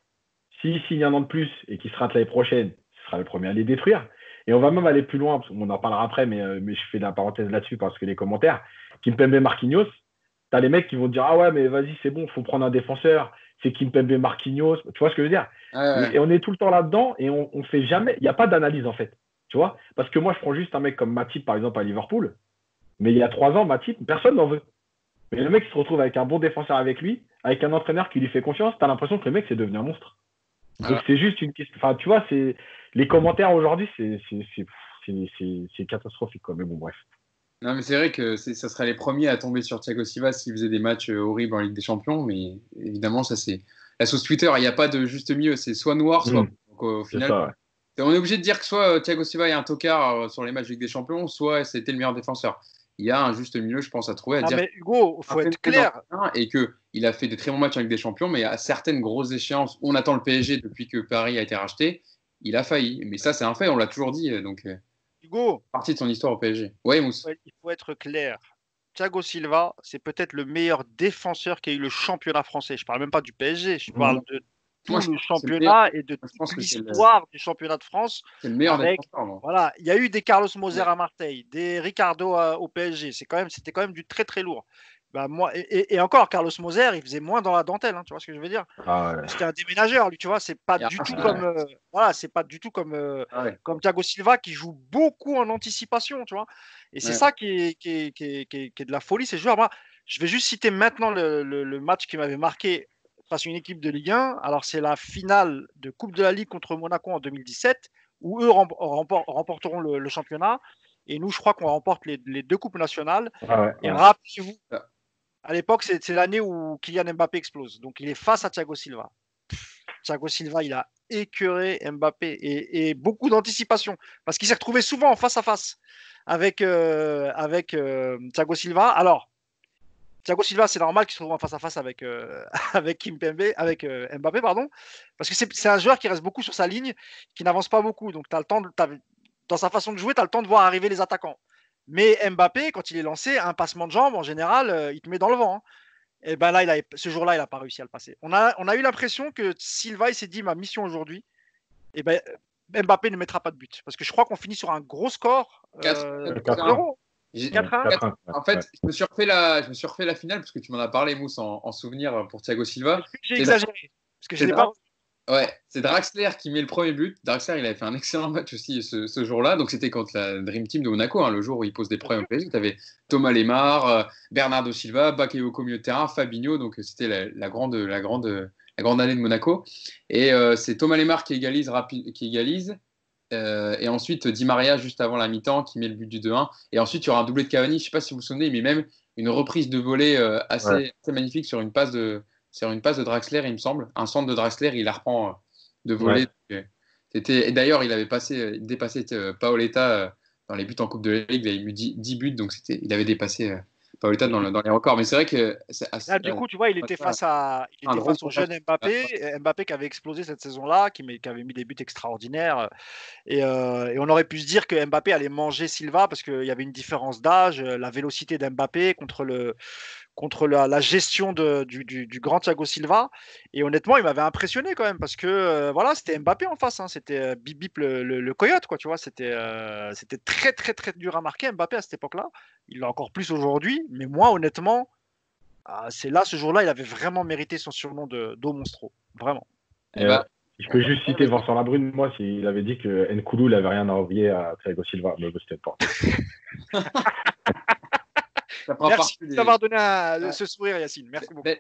S'il signe un an de plus et qu'il se rate l'année prochaine, ce sera le premier à les détruire. Et on va même aller plus loin, parce qu'on en parlera après, mais je fais la parenthèse là-dessus parce que les commentaires, Kimpembe Marquinhos, t'as les mecs qui vont te dire ah ouais mais vas-y c'est bon, faut prendre un défenseur, c'est Kimpembe Marquinhos, tu vois ce que je veux dire? Ouais. Et on est tout le temps là-dedans et on fait jamais, il n'y a pas d'analyse en fait, tu vois? Parce que moi je prends juste un mec comme Matip par exemple à Liverpool, mais il y a 3 ans Matip, personne n'en veut. Mais le mec il se retrouve avec un bon défenseur avec lui, avec un entraîneur qui lui fait confiance, t'as l'impression que le mec c'est devenu un monstre. Donc c'est juste une question, enfin tu vois, c'est les commentaires aujourd'hui c'est catastrophique quoi, mais bon bref. Non, mais c'est vrai que ça serait les premiers à tomber sur Thiago Silva s'il faisait des matchs horribles en Ligue des Champions, mais évidemment, ça c'est la sauce Twitter, il n'y a pas de juste milieu, c'est soit noir, soit blanc. Donc au C'est final, ça, ouais. on est obligé de dire que soit Thiago Silva est un tocard sur les matchs de Ligue des Champions, soit c'était le meilleur défenseur. Il y a un juste milieu, je pense, à trouver, à Non, dire mais Hugo, il faut être clair. et qu'il a fait de très bons matchs en Ligue des Champions, mais à certaines grosses échéances, on attend le PSG depuis que Paris a été racheté, il a failli. Mais ça, c'est un fait, on l'a toujours dit. Donc, Hugo, partie de son histoire au PSG. Ouais, Mousse. il faut être clair. Thiago Silva, c'est peut-être le meilleur défenseur qui a eu le championnat français. Je ne parle même pas du PSG, je parle de tout le championnat et de toute l'histoire du championnat de France. C'est le meilleur défenseur. Non, voilà, il y a eu des Carlos Moser à Marseille, des Ricardo au PSG. C'était quand même du très très lourd. Bah, moi, et encore, Carlos Moser, il faisait moins dans la dentelle, hein, tu vois ce que je veux dire? Ah ouais. C'était un déménageur, lui, tu vois. C'est pas du tout comme, voilà, c'est pas du tout comme, comme Thiago Silva qui joue beaucoup en anticipation, tu vois. Et c'est ça qui est de la folie, ces joueurs. Moi, je vais juste citer maintenant le match qui m'avait marqué face à une équipe de Ligue 1. Alors, c'est la finale de Coupe de la Ligue contre Monaco en 2017, où eux remporteront le championnat. Et nous, je crois qu'on remporte les 2 coupes nationales. Et rappelez-vous, à l'époque, c'est l'année où Kylian Mbappé explose. Donc, il est face à Thiago Silva. Thiago Silva, il a écœuré Mbappé et beaucoup d'anticipation parce qu'il s'est retrouvé souvent en face à face avec Thiago Silva. Alors, Thiago Silva, c'est normal qu'il se retrouve en face à face avec Mbappé, pardon, parce que c'est un joueur qui reste beaucoup sur sa ligne, qui n'avance pas beaucoup. Donc, dans sa façon de jouer, tu as le temps de voir arriver les attaquants. Mais Mbappé, quand il est lancé, un passement de jambe, en général, il te met dans le vent. Hein. Et ben là, ce jour-là, il n'a pas réussi à le passer. On a eu l'impression que Silva, il s'est dit, ma mission aujourd'hui, et ben, Mbappé ne mettra pas de but. Parce que je crois qu'on finit sur un gros score. 4-0. 4-1. En fait, je me suis refait la finale parce que tu m'en as parlé, Mousse, en souvenir pour Thiago Silva. J'ai exagéré. Parce que je n'ai pas. Ouais, c'est Draxler qui met le premier but. Draxler, il avait fait un excellent match aussi ce jour-là. Donc, c'était contre la Dream Team de Monaco, hein, le jour où il pose des problèmes au PSG. Tu avais Thomas Lemar, Bernardo Silva, Bakayoko au milieu de terrain, Fabinho. Donc, c'était la grande année de Monaco. Et c'est Thomas Lemar qui égalise. Et ensuite, Di Maria, juste avant la mi-temps, qui met le but du 2-1. Et ensuite, il y aura un doublé de Cavani. Je ne sais pas si vous vous souvenez, mais même une reprise de volée assez magnifique sur une passe de Draxler, il me semble. Un centre de Draxler, il la reprend de volée. Ouais. Et d'ailleurs, il avait dépassé Paoletta dans les buts en Coupe de la Ligue. Il avait mis 10 buts, donc il avait dépassé Paoletta dans les records. Mais c'est vrai que c'est assez, Là, du coup, tu vois, il était face au jeune Mbappé, Mbappé qui avait explosé cette saison-là, qui avait mis des buts extraordinaires. Et on aurait pu se dire que Mbappé allait manger Silva parce qu'il y avait une différence d'âge, la vélocité d'Mbappé contre la gestion du grand Thiago Silva. Et honnêtement, il m'avait impressionné quand même parce que voilà, c'était Mbappé en face, hein, c'était Bip Bip le coyote, quoi, tu vois, c'était très très très dur à marquer Mbappé à cette époque-là. Il l'a encore plus aujourd'hui, mais moi honnêtement, c'est là, ce jour-là, il avait vraiment mérité son surnom d'O Monstro, vraiment. Je peux juste citer Vincent Labrune, moi, s'il avait dit que Nkoulou n'avait rien à envier à Thiago Silva, mais c'était pas. Merci d'avoir donné ce sourire, Yacine. Merci beaucoup. Belle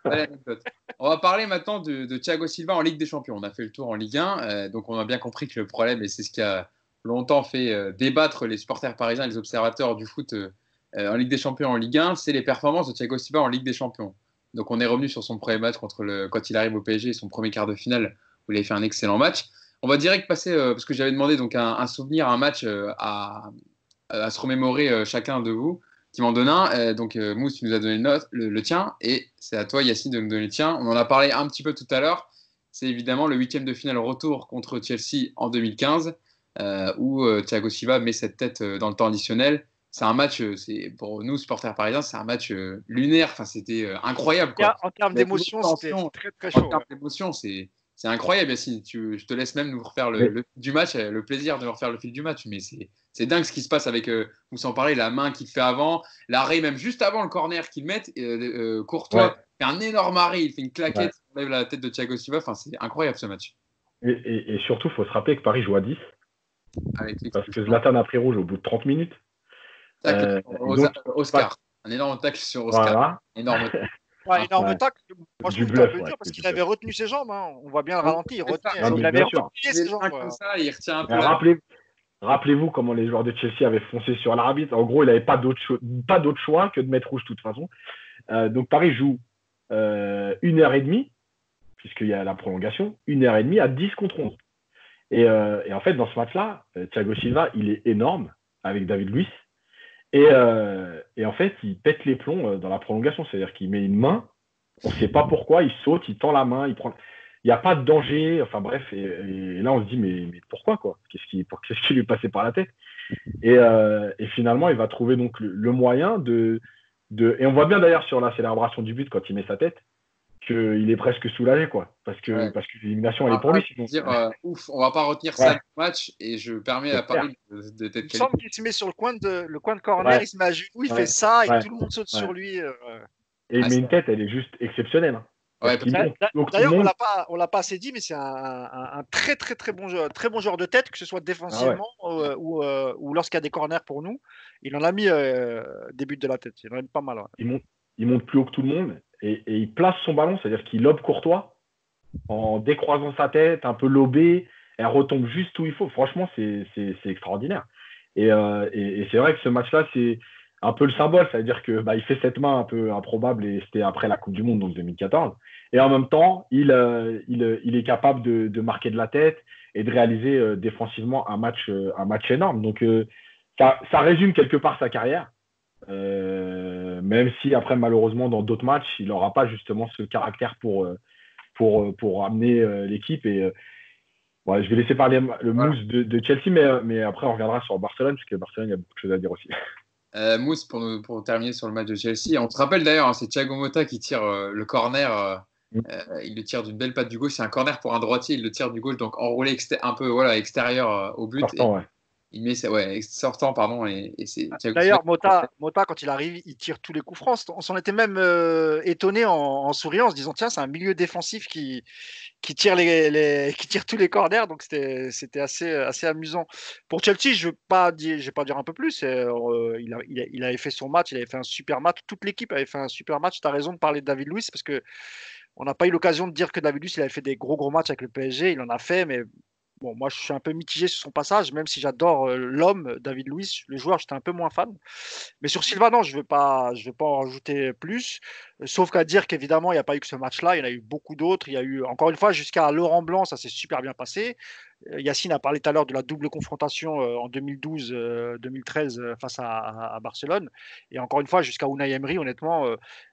anecdote. On va parler maintenant de Thiago Silva en Ligue des Champions. On a fait le tour en Ligue 1, donc on a bien compris que le problème, et c'est ce qui a longtemps fait débattre les supporters parisiens et les observateurs du foot en Ligue des Champions en Ligue 1, c'est les performances de Thiago Silva en Ligue des Champions. Donc on est revenu sur son premier match quand il arrive au PSG, son premier quart de finale, où il avait fait un excellent match. On va direct passer, parce que j'avais demandé donc un souvenir, un match à se remémorer chacun de vous, qui m'en donne un. Donc Mousse, tu nous as donné le tien, et c'est à toi, Yacine, de nous donner le tien. On en a parlé un petit peu tout à l'heure. C'est évidemment le 8e de finale retour contre Chelsea en 2015, où Thiago Silva met cette tête dans le temps additionnel. C'est un match, pour nous, supporters parisiens, c'est un match lunaire. Enfin, c'était incroyable, quoi. En termes d'émotion, c'était très, très chaud. En termes d'émotion, c'est incroyable, Yacine. Je te laisse même nous refaire le fil du match, le plaisir de nous refaire le fil du match. Mais c'est dingue ce qui se passe avec, vous en parlez, la main qu'il fait avant, l'arrêt même juste avant le corner qu'il met. Courtois fait un énorme arrêt, il fait une claquette, il enlève la tête de Thiago Silva. Enfin, c'est incroyable ce match. Et surtout, il faut se rappeler que Paris joue à 10. Parce que Zlatan a pris rouge au bout de 30 minutes. Oscar. Un énorme tacle sur Oscar. Voilà. Énorme tacle. Moi, je trouve que c'est un peu dur parce qu'il avait retenu ses jambes. Hein. On voit bien le ralenti. Il avait retenu ses jambes. Comme ça, il retient un peu. Rappelez-vous comment les joueurs de Chelsea avaient foncé sur l'arbitre. En gros, il n'avait pas d'autre choix que de mettre rouge de toute façon. Donc Paris joue 1h30, puisqu'il y a la prolongation, 1h30 à 10 contre 11. Et en fait, dans ce match-là, Thiago Silva, il est énorme avec David Luiz. Et en fait, il pète les plombs dans la prolongation. C'est-à-dire qu'il met une main, on ne sait pas pourquoi, il saute, il tend la main, il n'y a pas de danger. Enfin bref, et là, on se dit, mais pourquoi, quoi? Qu'est-ce qui lui est passé par la tête? Et finalement, il va trouver donc le moyen et on voit bien d'ailleurs sur la célébration du but, quand il met sa tête, qu'il est presque soulagé, quoi. Parce que l'élimination, elle est pour lui. Ouf, on va pas retenir ça du match, et je permets à Paris de Il semble qu'il se met sur le coin de corner, il se met à genoux, il fait ça, et tout le monde saute sur lui. Et il met une tête, elle est juste exceptionnelle. D'ailleurs, on l'a pas assez dit, mais c'est un très très très bon joueur de tête, que ce soit défensivement ou lorsqu'il y a des corners pour nous. Il en a mis des buts de la tête, il en a mis pas mal. Ouais. Il monte plus haut que tout le monde et il place son ballon, c'est-à-dire qu'il lobe Courtois en décroisant sa tête, un peu lobé, elle retombe juste où il faut. Franchement, c'est extraordinaire. Et c'est vrai que ce match-là, c'est un peu le symbole, c'est-à-dire que il fait cette main un peu improbable, et c'était après la Coupe du Monde, donc 2014. Et en même temps, il est capable de marquer de la tête et de réaliser défensivement un match énorme. Donc ça résume quelque part sa carrière. Même si après, malheureusement, dans d'autres matchs, il n'aura pas justement ce caractère pour amener l'équipe. Et je vais laisser parler le Mousse de Chelsea, mais après on reviendra sur Barcelone, parce que Barcelone, il y a beaucoup de choses à dire aussi. Mousse, pour terminer sur le match de Chelsea, on se rappelle d'ailleurs, c'est Thiago Motta qui tire le corner. Il le tire d'une belle patte du gauche. C'est un corner pour un droitier, il le tire du gauche, donc enroulé un peu extérieur au but. Sortant, il met sortant, pardon. Et c'est d'ailleurs, Motta, quand il arrive, il tire tous les coups francs. On s'en était même étonné en souriant, en se disant, tiens, c'est un milieu défensif qui tire qui tire tous les corners, donc c'était assez amusant. Pour Chelsea, je vais pas dire un peu plus. Il avait fait son match, il avait fait un super match. Toute l'équipe avait fait un super match. Tu as raison de parler de David Luiz, parce que on n'a pas eu l'occasion de dire que David Luiz, il avait fait des gros matchs avec le PSG. Il en a fait, mais bon, moi, je suis un peu mitigé sur son passage, même si j'adore l'homme, David Luiz, le joueur, j'étais un peu moins fan. Mais sur Silva, non, je ne vais pas en rajouter plus, sauf qu'à dire qu'évidemment, il n'y a pas eu que ce match-là, il y en a eu beaucoup d'autres. Il y a eu, encore une fois, jusqu'à Laurent Blanc, ça s'est super bien passé. Yacine a parlé tout à l'heure de la double confrontation en 2012-2013 face à Barcelone. Et encore une fois, jusqu'à Unai Emery, honnêtement,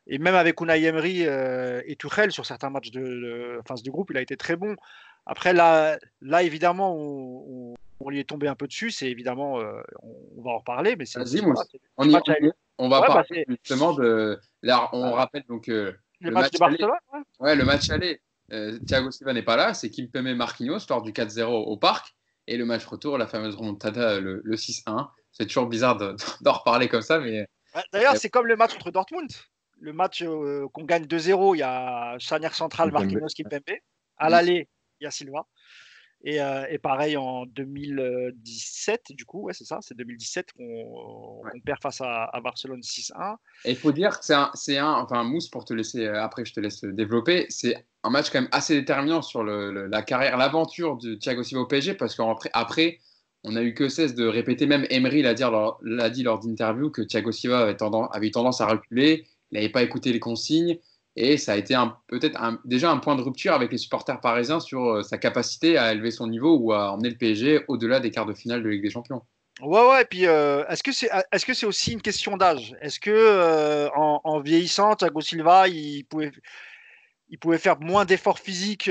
et même avec Unai Emery et Tuchel sur certains matchs de phase de groupe, il a été très bon. Après, là évidemment, on lui est tombé un peu dessus. C'est évidemment, on va en reparler, mais Vas-y, voilà, on va ouais, parler justement de. Là, on rappelle donc le le match match de aller. Barcelone. Ouais, le match aller. Thiago Silva n'est pas là, c'est Kimpembe et Marquinhos lors du 4-0 au Parc. Et le match retour, la fameuse remontada, le 6-1. C'est toujours bizarre d'en reparler comme ça, mais. D'ailleurs, c'est comme le match contre Dortmund. Le match qu'on gagne 2-0, il y a charnière centrale Marquinhos Kimpembe. À l'aller, il y a Silva. Et pareil en 2017, du coup, ouais, c'est ça, c'est 2017 qu'on perd face à Barcelone 6-1. Et il faut dire que enfin, Mousse, pour te laisser, après je te laisse développer, c'est un match quand même assez déterminant sur la carrière, l'aventure de Thiago Silva au PSG, parce qu'après, on n'a eu que cesse de répéter, même Emery l'a dit lors d'interview, que Thiago Silva avait eu tendance à reculer, il n'avait pas écouté les consignes, et ça a été déjà un point de rupture avec les supporters parisiens sur sa capacité à élever son niveau ou à emmener le PSG au-delà des quarts de finale de Ligue des Champions. Ouais, et puis est-ce que c'est aussi une question d'âge? Est-ce que en vieillissant, Thiago Silva, il pouvait faire moins d'efforts physiques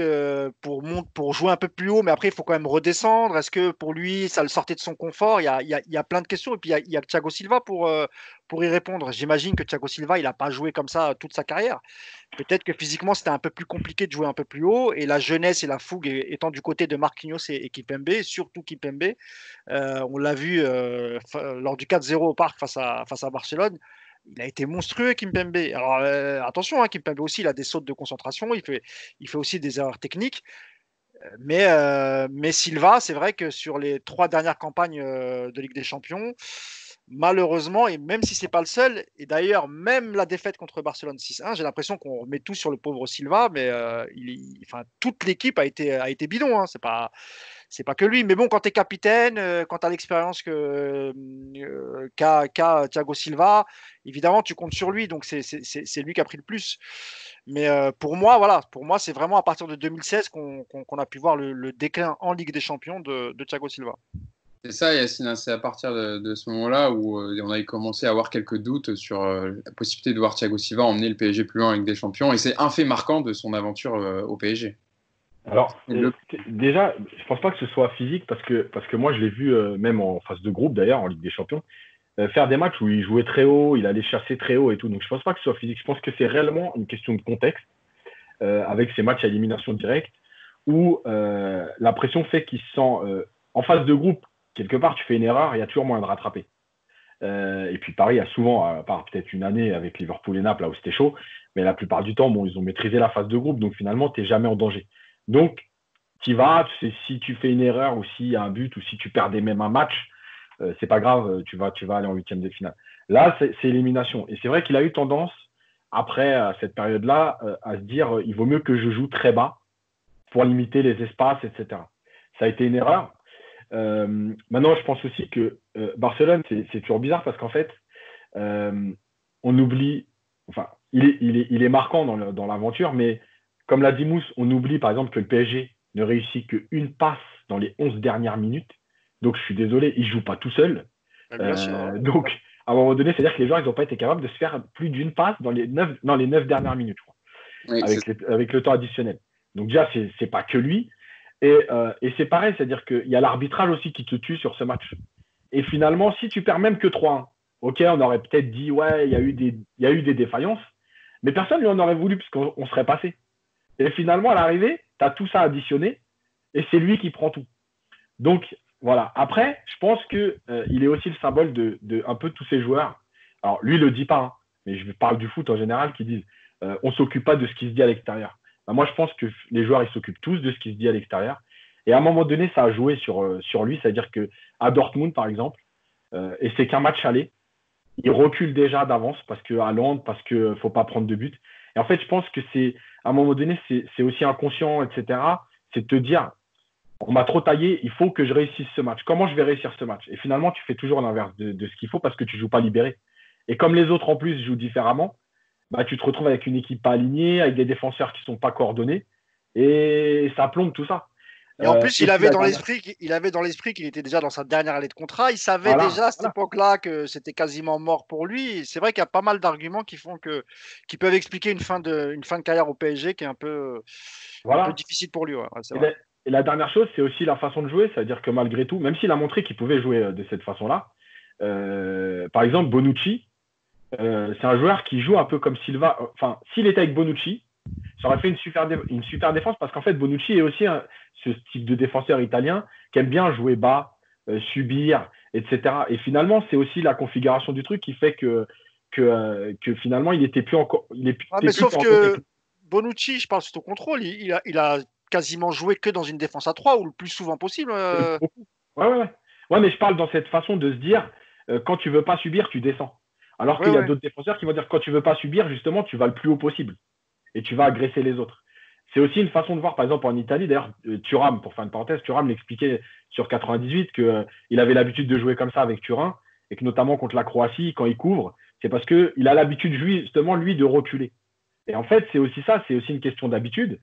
pour jouer un peu plus haut, mais après, il faut quand même redescendre. Est-ce que pour lui, ça le sortait de son confort? Il y a plein de questions. Et puis, il y a Thiago Silva pour y répondre. J'imagine que Thiago Silva, il n'a pas joué comme ça toute sa carrière. Peut-être que physiquement, c'était un peu plus compliqué de jouer un peu plus haut. Et la jeunesse et la fougue étant du côté de Marquinhos et Kimpembe, surtout Kimpembe, on l'a vu lors du 4-0 au Parc face à Barcelone. Il a été monstrueux, Kimpembe. Alors attention, Kimpembe aussi, il a des sautes de concentration, il fait aussi des erreurs techniques. Mais Silva, c'est vrai que sur les 3 dernières campagnes de Ligue des Champions, malheureusement, et même si c'est pas le seul, et d'ailleurs même la défaite contre Barcelone 6-1, j'ai l'impression qu'on remet tout sur le pauvre Silva, mais toute l'équipe a été bidon. C'est pas que lui. Mais bon, quand tu es capitaine, quand tu as l'expérience qu'a Thiago Silva, évidemment, tu comptes sur lui. Donc, c'est lui qui a pris le plus. Mais pour moi, c'est vraiment à partir de 2016 qu'on a pu voir le déclin en Ligue des Champions de Thiago Silva. C'est ça, Yacine, c'est à partir de ce moment-là où on avait commencé à avoir quelques doutes sur la possibilité de voir Thiago Silva emmener le PSG plus loin en Ligue des Champions. Et c'est un fait marquant de son aventure au PSG. Alors, déjà, je pense pas que ce soit physique parce que moi, je l'ai vu même en phase de groupe d'ailleurs, en Ligue des Champions, faire des matchs où il jouait très haut, il allait chasser très haut et tout. Donc, je pense pas que ce soit physique. Je pense que c'est réellement une question de contexte avec ces matchs à élimination directe où la pression fait qu'il se sent en phase de groupe. Quelque part, tu fais une erreur, il y a toujours moyen de rattraper. Et puis Paris a souvent, à part peut-être une année avec Liverpool et Naples, là où c'était chaud, mais la plupart du temps, bon, ils ont maîtrisé la phase de groupe, donc finalement, tu n'es jamais en danger. Donc, tu vas, si tu fais une erreur ou s'il y a un but ou si tu perdais même un match, c'est pas grave, tu vas aller en huitième de finale. Là, c'est élimination. Et c'est vrai qu'il a eu tendance, après cette période-là, à se dire il vaut mieux que je joue très bas pour limiter les espaces, etc. Ça a été une erreur. Maintenant, je pense aussi que Barcelone, c'est toujours bizarre parce qu'en fait, on oublie, enfin, il est marquant dans l'aventure, mais comme l'a dit Mousse, on oublie par exemple que le PSG ne réussit qu'une passe dans les 11 dernières minutes. Donc, je suis désolé, il ne joue pas tout seul. Donc, à un moment donné, c'est-à-dire que les joueurs, ils n'ont pas été capables de se faire plus d'une passe dans les 9 dernières minutes, je crois, oui, avec le temps additionnel. Donc, déjà, ce n'est pas que lui. Et c'est pareil, c'est-à-dire qu'il y a l'arbitrage aussi qui te tue sur ce match. Et finalement, si tu perds même que 3-1, ok, on aurait peut-être dit, ouais, il y a eu des défaillances, mais personne ne lui en aurait voulu puisqu'on serait passé. Et finalement, à l'arrivée, tu as tout ça additionné et c'est lui qui prend tout. Donc, voilà. Après, je pense qu'il est aussi le symbole de un peu tous ces joueurs. Alors, lui, il ne le dit pas, hein, mais je parle du foot en général, qui disent on ne s'occupe pas de ce qui se dit à l'extérieur. Ben, moi, je pense que les joueurs, ils s'occupent tous de ce qui se dit à l'extérieur. Et à un moment donné, ça a joué sur lui. C'est-à-dire qu'à Dortmund, par exemple, et c'est qu'un match aller, il recule déjà d'avance parce qu'à Londres, parce qu'il ne faut pas prendre de but. Et en fait, je pense que à un moment donné, c'est aussi inconscient, etc. C'est de te dire, on m'a trop taillé, il faut que je réussisse ce match. Comment je vais réussir ce match? Et finalement, tu fais toujours l'inverse de ce qu'il faut parce que tu ne joues pas libéré. Et comme les autres, en plus, jouent différemment, bah, tu te retrouves avec une équipe pas alignée, avec des défenseurs qui ne sont pas coordonnés. Et ça plombe tout ça. Et en plus, Et il puis avait la dans dernière, l'esprit qu'il était déjà dans sa dernière année de contrat. Il savait voilà, déjà à cette voilà, époque-là que c'était quasiment mort pour lui. C'est vrai qu'il y a pas mal d'arguments qui peuvent expliquer une fin de carrière au PSG qui est un peu voilà. difficile pour lui. Ouais, c'est Et vrai. la, et la dernière chose, c'est aussi la façon de jouer. C'est-à-dire que malgré tout, même s'il a montré qu'il pouvait jouer de cette façon-là, par exemple, Bonucci, c'est un joueur qui joue un peu comme Silva. Enfin, s'il était avec Bonucci, ça aurait fait une super défense parce qu'en fait, Bonucci est aussi ce type de défenseur italien qui aime bien jouer bas, subir, etc. Et finalement, c'est aussi la configuration du truc qui fait que finalement, Ouais, était mais plus sauf en côté. que Bonucci, je parle sous ton contrôle, il a quasiment joué que dans une défense à 3 ou le plus souvent possible. Beaucoup. Ouais, ouais, ouais. Ouais, mais je parle dans cette façon de se dire, quand tu veux pas subir, tu descends. Alors Ouais, qu'il y a ouais. d'autres défenseurs qui vont dire, quand tu veux pas subir, justement, tu vas le plus haut possible et tu vas agresser les autres. C'est aussi une façon de voir, par exemple, en Italie. D'ailleurs, Thuram, pour faire une parenthèse, Thuram l'expliquait sur 98 qu'il avait l'habitude de jouer comme ça avec Turin et que notamment contre la Croatie, quand il couvre, c'est parce qu'il a l'habitude, justement, lui, de reculer. Et en fait, c'est aussi ça, c'est aussi une question d'habitude.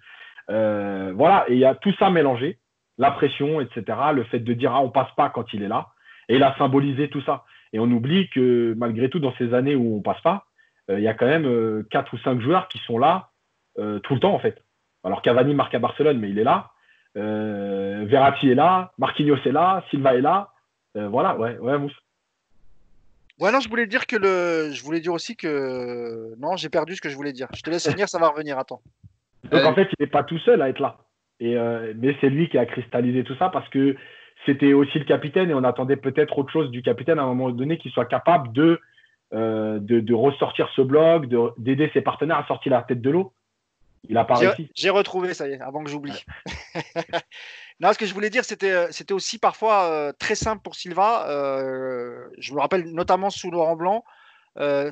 Voilà, et il y a tout ça mélangé, la pression, etc., le fait de dire, ah, on passe pas quand il est là, et il a symbolisé tout ça. Et on oublie que malgré tout, dans ces années où on passe pas, il y a quand même 4 ou 5 joueurs qui sont là tout le temps, en fait. Alors Cavani marque à Barcelone, mais il est là. Verratti est là, Marquinhos est là, Silva est là. Voilà, ouais, ouais, Mousse. Ouais, non, je voulais dire aussi que non, j'ai perdu ce que je voulais dire. Je te laisse finir, ça va revenir. Attends. Donc en fait, il n'est pas tout seul à être là. Mais c'est lui qui a cristallisé tout ça parce que c'était aussi le capitaine et on attendait peut-être autre chose du capitaine à un moment donné qu'il soit capable de ressortir ce bloc, d'aider ses partenaires à sortir la tête de l'eau. Il n'a pas réussi. J'ai retrouvé, ça y est, avant que j'oublie. Non, ce que je voulais dire, c'était aussi parfois très simple pour Silva. Je me rappelle notamment sous Laurent Blanc,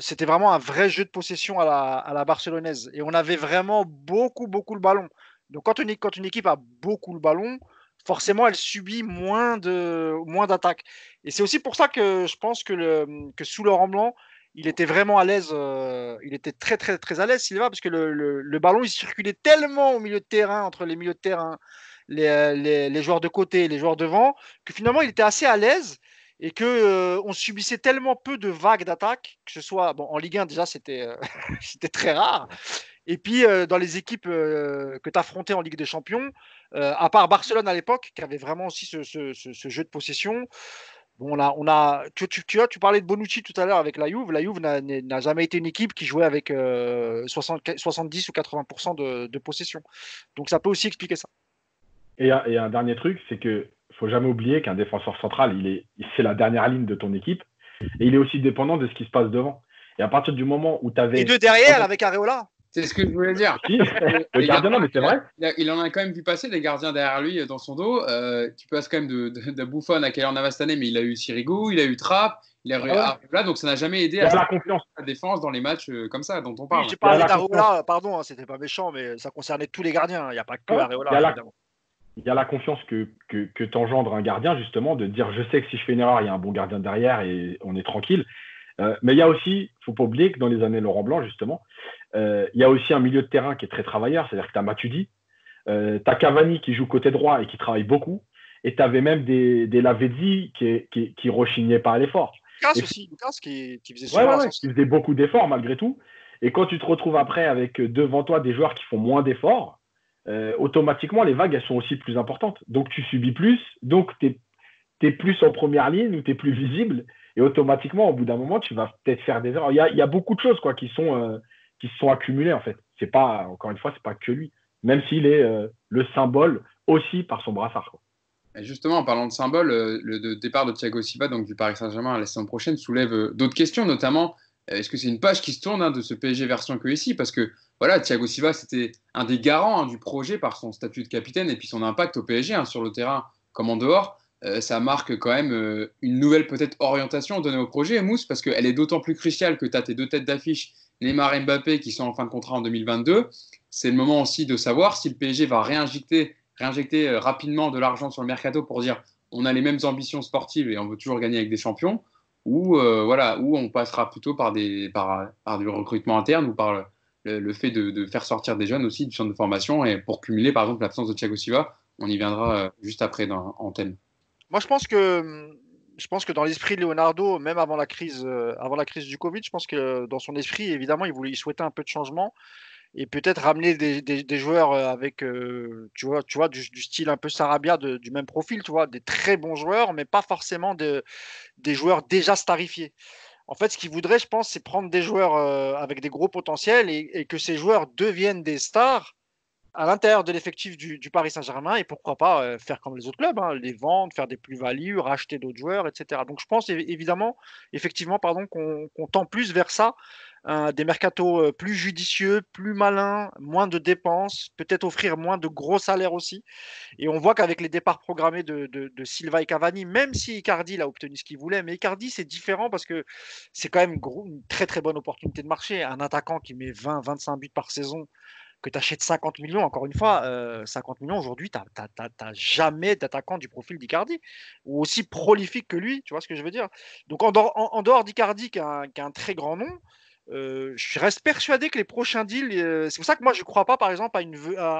c'était vraiment un vrai jeu de possession à la barcelonaise. Et on avait vraiment beaucoup le ballon. Donc quand une équipe a beaucoup le ballon, forcément, elle subit moins d'attaques. Et c'est aussi pour ça que je pense que sous Laurent Blanc, il était vraiment à l'aise. Il était très à l'aise, Silva, parce que le ballon, il circulait tellement au milieu de terrain, entre les milieux de terrain, les joueurs de côté et les joueurs devant, que finalement, il était assez à l'aise et que on subissait tellement peu de vagues d'attaque, que ce soit bon, en Ligue 1 déjà c'était très rare, et puis dans les équipes que tu affrontais en Ligue des Champions, à part Barcelone à l'époque, qui avait vraiment aussi ce jeu de possession. Bon, tu parlais de Bonucci tout à l'heure avec la Juve. La Juve n'a jamais été une équipe qui jouait avec 70 ou 80% de possession. Donc ça peut aussi expliquer ça. Et un dernier truc, c'est que faut jamais oublier qu'un défenseur central, c'est la dernière ligne de ton équipe et il est aussi dépendant de ce qui se passe devant. Et à partir du moment où tu Et avais. de derrière avec Areola. C'est ce que je voulais dire. Le Les gardien, non, mais c'est vrai. il en a quand même vu passer des gardiens derrière lui dans son dos. Tu passes quand même de Buffon à Keylor Navas cette année, mais il a eu Sirigu, il a eu Trapp, il a eu Areola, donc ça n'a jamais aidé à la confiance. la défense dans les matchs comme ça dont on Oui, parle. j'ai parlé d'Areola, pardon, hein, c'était pas méchant, mais ça concernait tous les gardiens. Il n'y a pas que Areola, évidemment. Il y a la confiance que t'engendre un gardien, justement, de dire je sais que si je fais une erreur, il y a un bon gardien derrière et on est tranquille. Mais il y a aussi, il ne faut pas oublier que dans les années Laurent Blanc, justement, il y a aussi un milieu de terrain qui est très travailleur, c'est-à-dire que tu as Matuidi, tu as Cavani qui joue côté droit et qui travaille beaucoup, et tu avais même des Lavezzi qui rechignaient pas à l'effort. Lucas aussi, Lucas qui faisait ouais, souvent qui faisait beaucoup d'efforts malgré tout. Et quand tu te retrouves après avec devant toi des joueurs qui font moins d'efforts, automatiquement, les vagues, elles sont aussi plus importantes. Donc, tu subis plus, donc tu es plus en première ligne ou tu es plus visible. Et automatiquement, au bout d'un moment, tu vas peut-être faire des erreurs. Il y a beaucoup de choses quoi, qui se sont accumulées, en fait. C'est pas, encore une fois, c'est pas que lui. Même s'il est le symbole aussi par son brassard. Quoi. Et justement, en parlant de symbole, le départ de Thiago Silva donc, du Paris Saint-Germain la saison prochaine soulève d'autres questions, notamment est-ce que c'est une page qui se tourne de ce PSG version QSI? Parce que voilà, Thiago Silva, c'était un des garants du projet par son statut de capitaine et puis son impact au PSG sur le terrain comme en dehors. Ça marque quand même une nouvelle peut-être orientation donnée au projet, Mousse, parce qu'elle est d'autant plus cruciale que tu as tes deux têtes d'affiche, Neymar et Mbappé, qui sont en fin de contrat en 2022. C'est le moment aussi de savoir si le PSG va réinjecter rapidement de l'argent sur le mercato pour dire on a les mêmes ambitions sportives et on veut toujours gagner avec des champions, ou voilà, où on passera plutôt par du recrutement interne ou par le fait de faire sortir des jeunes aussi du centre de formation et pour cumuler par exemple l'absence de Thiago Silva On y viendra juste après en thème. Moi, je pense que dans l'esprit de Leonardo, même avant la crise du Covid, je pense que dans son esprit, évidemment, il souhaitait un peu de changement et peut-être ramener des joueurs avec, tu vois du style un peu Sarabia, du même profil, tu vois, des très bons joueurs, mais pas forcément des joueurs déjà starifiés. En fait, ce qu'il voudrait, je pense, c'est prendre des joueurs avec des gros potentiels et que ces joueurs deviennent des stars à l'intérieur de l'effectif du Paris Saint-Germain et pourquoi pas faire comme les autres clubs, hein, les vendre, faire des plus-values, racheter d'autres joueurs, etc. Donc je pense évidemment, effectivement, pardon, qu'on tend plus vers ça, des mercatos plus judicieux, plus malins, moins de dépenses, peut-être offrir moins de gros salaires aussi. Et on voit qu'avec les départs programmés de Silva et Cavani, même si Icardi il a obtenu ce qu'il voulait, mais Icardi c'est différent parce que c'est quand même une très très bonne opportunité de marché. Un attaquant qui met 20-25 buts par saison, que tu achètes 50 millions, encore une fois, 50 millions aujourd'hui, tu n'as jamais d'attaquant du profil d'Icardi ou aussi prolifique que lui, tu vois ce que je veux dire. Donc en dehors d'Icardi, qui a un très grand nom, je reste persuadé que les prochains deals, c'est pour ça que moi je ne crois pas par exemple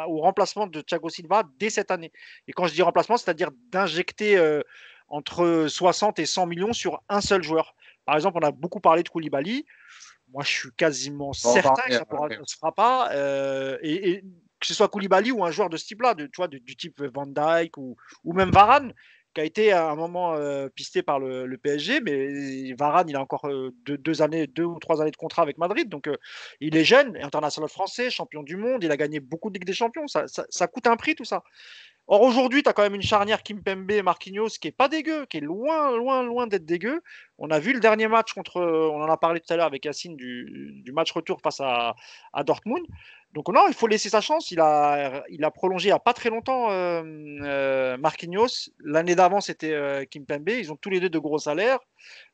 au remplacement de Thiago Silva dès cette année. Et quand je dis remplacement, c'est-à-dire d'injecter entre 60 et 100 millions sur un seul joueur. Par exemple, on a beaucoup parlé de Koulibaly. Moi, je suis quasiment certain que ça ne se fera pas. Et que ce soit Koulibaly ou un joueur de ce type-là, tu vois, du type Van Dijk ou même Varane, qui a été à un moment pisté par le PSG. Mais Varane, il a encore 2 ou 3 années de contrat avec Madrid. Donc, il est jeune, international français, champion du monde. Il a gagné beaucoup de Ligue des Champions. Ça coûte un prix, tout ça. Or, aujourd'hui, tu as quand même une charnière Kimpembe et Marquinhos qui est pas dégueu, qui est loin, loin, loin d'être dégueu. On a vu le dernier match on en a parlé tout à l'heure avec Yacine, du match retour face à Dortmund. Donc, non, il faut laisser sa chance. Il a prolongé il n'y a pas très longtemps Marquinhos. L'année d'avant, c'était Kimpembe. Ils ont tous les deux de gros salaires.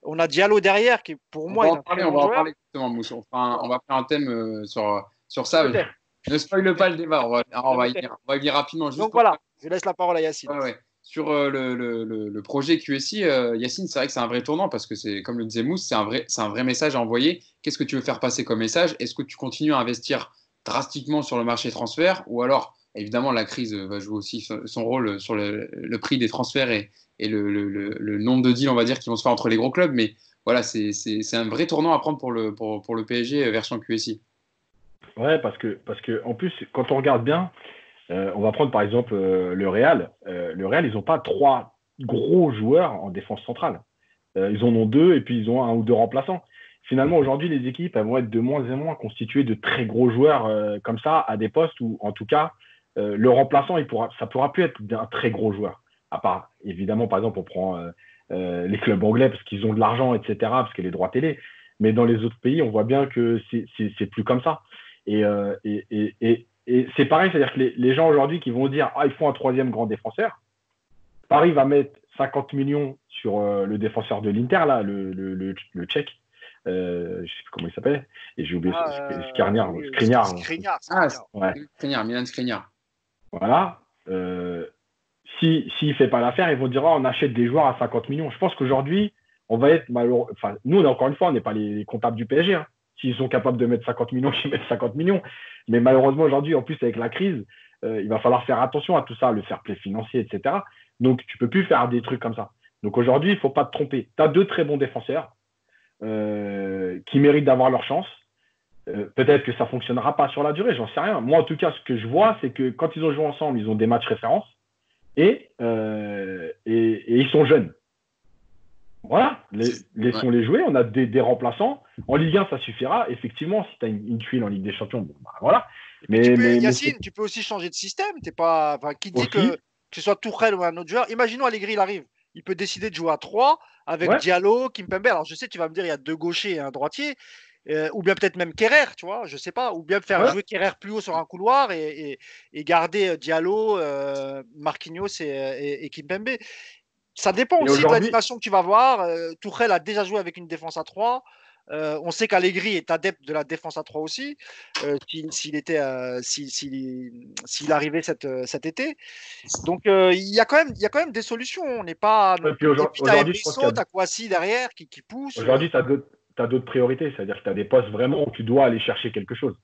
On a Diallo derrière, qui pour moi est un très bon joueur. On va en parler justement, Mousse. Enfin, on va faire un thème sur ça. Ne spoil pas le débat. On va y venir rapidement. Donc voilà, je laisse la parole à Yacine. Ouais. Sur le projet QSI, Yacine, c'est vrai que c'est un vrai tournant parce que c'est, comme le disait Mousse, c'est un vrai message à envoyer. Qu'est-ce que tu veux faire passer comme message? Est-ce que tu continues à investir drastiquement sur le marché transfert ou alors, évidemment, la crise va jouer aussi son rôle sur le prix des transferts et le nombre de deals, on va dire, qui vont se faire entre les gros clubs. Mais voilà, c'est un vrai tournant à prendre pour le PSG version QSI. Ouais, parce que en plus, quand on regarde bien, on va prendre par exemple le Real. Le Real, ils n'ont pas 3 gros joueurs en défense centrale. Ils en ont 2 et puis ils ont 1 ou 2 remplaçants. Finalement, aujourd'hui, les équipes elles vont être de moins en moins constituées de très gros joueurs comme ça à des postes où, en tout cas, le remplaçant, ça pourra plus être un très gros joueur. À part, évidemment, par exemple, on prend les clubs anglais parce qu'ils ont de l'argent, etc., parce que les droits télé. Mais dans les autres pays, on voit bien que c'est plus comme ça. Et c'est pareil, c'est-à-dire que les gens aujourd'hui qui vont dire il faut un 3e grand défenseur, Paris va mettre 50 millions sur le défenseur de l'Inter, là, le Tchèque. Je ne sais plus comment il s'appelle. Et j'ai oublié Skriniar. Milan Skriniar. Voilà. S'il ne fait pas l'affaire, ils vont dire on achète des joueurs à 50 millions. Je pense qu'aujourd'hui, on va être malheureux. Enfin, nous, encore une fois, on n'est pas les comptables du PSG. Hein. S'ils sont capables de mettre 50 millions, ils mettent 50 millions. Mais malheureusement, aujourd'hui, en plus, avec la crise, il va falloir faire attention à tout ça, le fair play financier, etc. Donc, tu ne peux plus faire des trucs comme ça. Donc, aujourd'hui, il ne faut pas te tromper. Tu as 2 très bons défenseurs qui méritent d'avoir leur chance. Peut-être que ça ne fonctionnera pas sur la durée, j'en sais rien. Moi, en tout cas, ce que je vois, c'est que quand ils ont joué ensemble, ils ont des matchs références et ils sont jeunes. Voilà, laissons-les jouer. On a des remplaçants. En Ligue 1, ça suffira. Effectivement, si tu as une tuile en Ligue des Champions, bon, bah, voilà. Yacine, tu peux aussi changer de système. T'es pas, qui dit que ce soit Tourelle ou un autre joueur. Imaginons Allegri, il arrive. Il peut décider de jouer à 3 avec Diallo, Kimpembe. Alors, je sais, tu vas me dire, il y a 2 gauchers et un droitier. Ou bien peut-être même Kerrer, tu vois, je sais pas. Ou bien faire jouer Kerrer plus haut sur un couloir et garder Diallo, Marquinhos et Kimpembe. Ça dépend aussi de l'animation que tu vas voir. Tourelle a déjà joué avec une défense à 3. On sait qu'Allegri est adepte de la défense à 3 aussi, s'il arrivait cet été. Donc il y a quand même des solutions. On n'est pas. Aujourd'hui, tu as Kouassi derrière qui pousse. Aujourd'hui, tu as d'autres priorités. C'est-à-dire que tu as des postes vraiment où tu dois aller chercher quelque chose.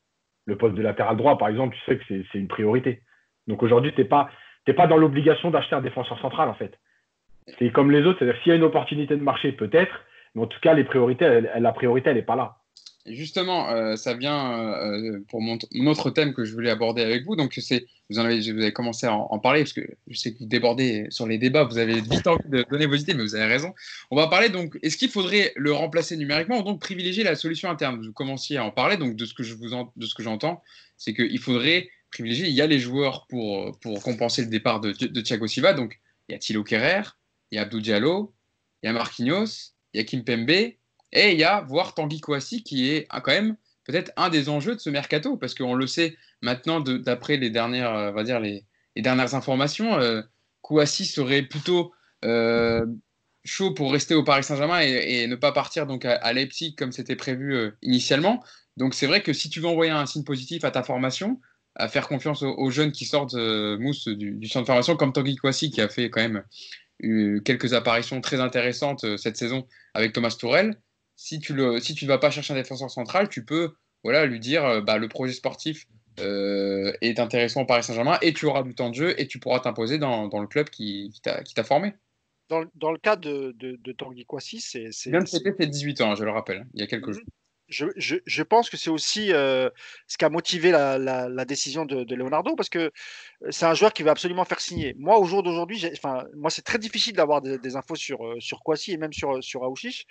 Le poste de latéral droit, par exemple, tu sais que c'est une priorité. Donc aujourd'hui, tu n'es t'es pas dans l'obligation d'acheter un défenseur central, en fait. C'est comme les autres, c'est-à-dire s'il y a une opportunité de marché, peut-être, mais en tout cas, la priorité, elle n'est pas là. Et justement, ça vient pour mon autre thème que je voulais aborder avec vous. Donc, vous avez commencé à en parler parce que je sais que vous débordez sur les débats. Vous avez vite envie de donner vos idées, mais vous avez raison. On va parler donc, est-ce qu'il faudrait le remplacer numériquement ou donc privilégier la solution interne? Vous commenciez à en parler. Donc, de ce que j'entends, c'est qu'il faudrait privilégier. Il y a les joueurs pour compenser le départ de Thiago Silva. Donc, il y a Thilo Kehrer, il y a Abdou Diallo, il y a Marquinhos, il y a Kimpembe. Et il y a voir Tanguy Kouassi qui est quand même peut-être un des enjeux de ce mercato, parce qu'on le sait maintenant d'après les dernières, on va dire les dernières informations, Kouassi serait plutôt chaud pour rester au Paris Saint-Germain et ne pas partir donc à Leipzig comme c'était prévu initialement. Donc c'est vrai que si tu veux envoyer un signe positif à ta formation, à faire confiance aux jeunes qui sortent mousse du centre de formation, comme Tanguy Kouassi qui a fait quand même quelques apparitions très intéressantes cette saison avec Thomas Tuchel. Si tu ne vas pas chercher un défenseur central, tu peux lui dire le projet sportif est intéressant au Paris Saint-Germain et tu auras du temps de jeu et tu pourras t'imposer dans le club qui t'a formé. Dans le cas de Tanguy Kouassi, Il vient de fêter ses 18 ans, je le rappelle, il y a quelques jours. Je pense que c'est aussi ce qui a motivé la décision de Leonardo, parce que c'est un joueur qui veut absolument faire signer. Moi, au jour d'aujourd'hui, moi, c'est très difficile d'avoir des infos sur Kouassi et même sur Aouchiche.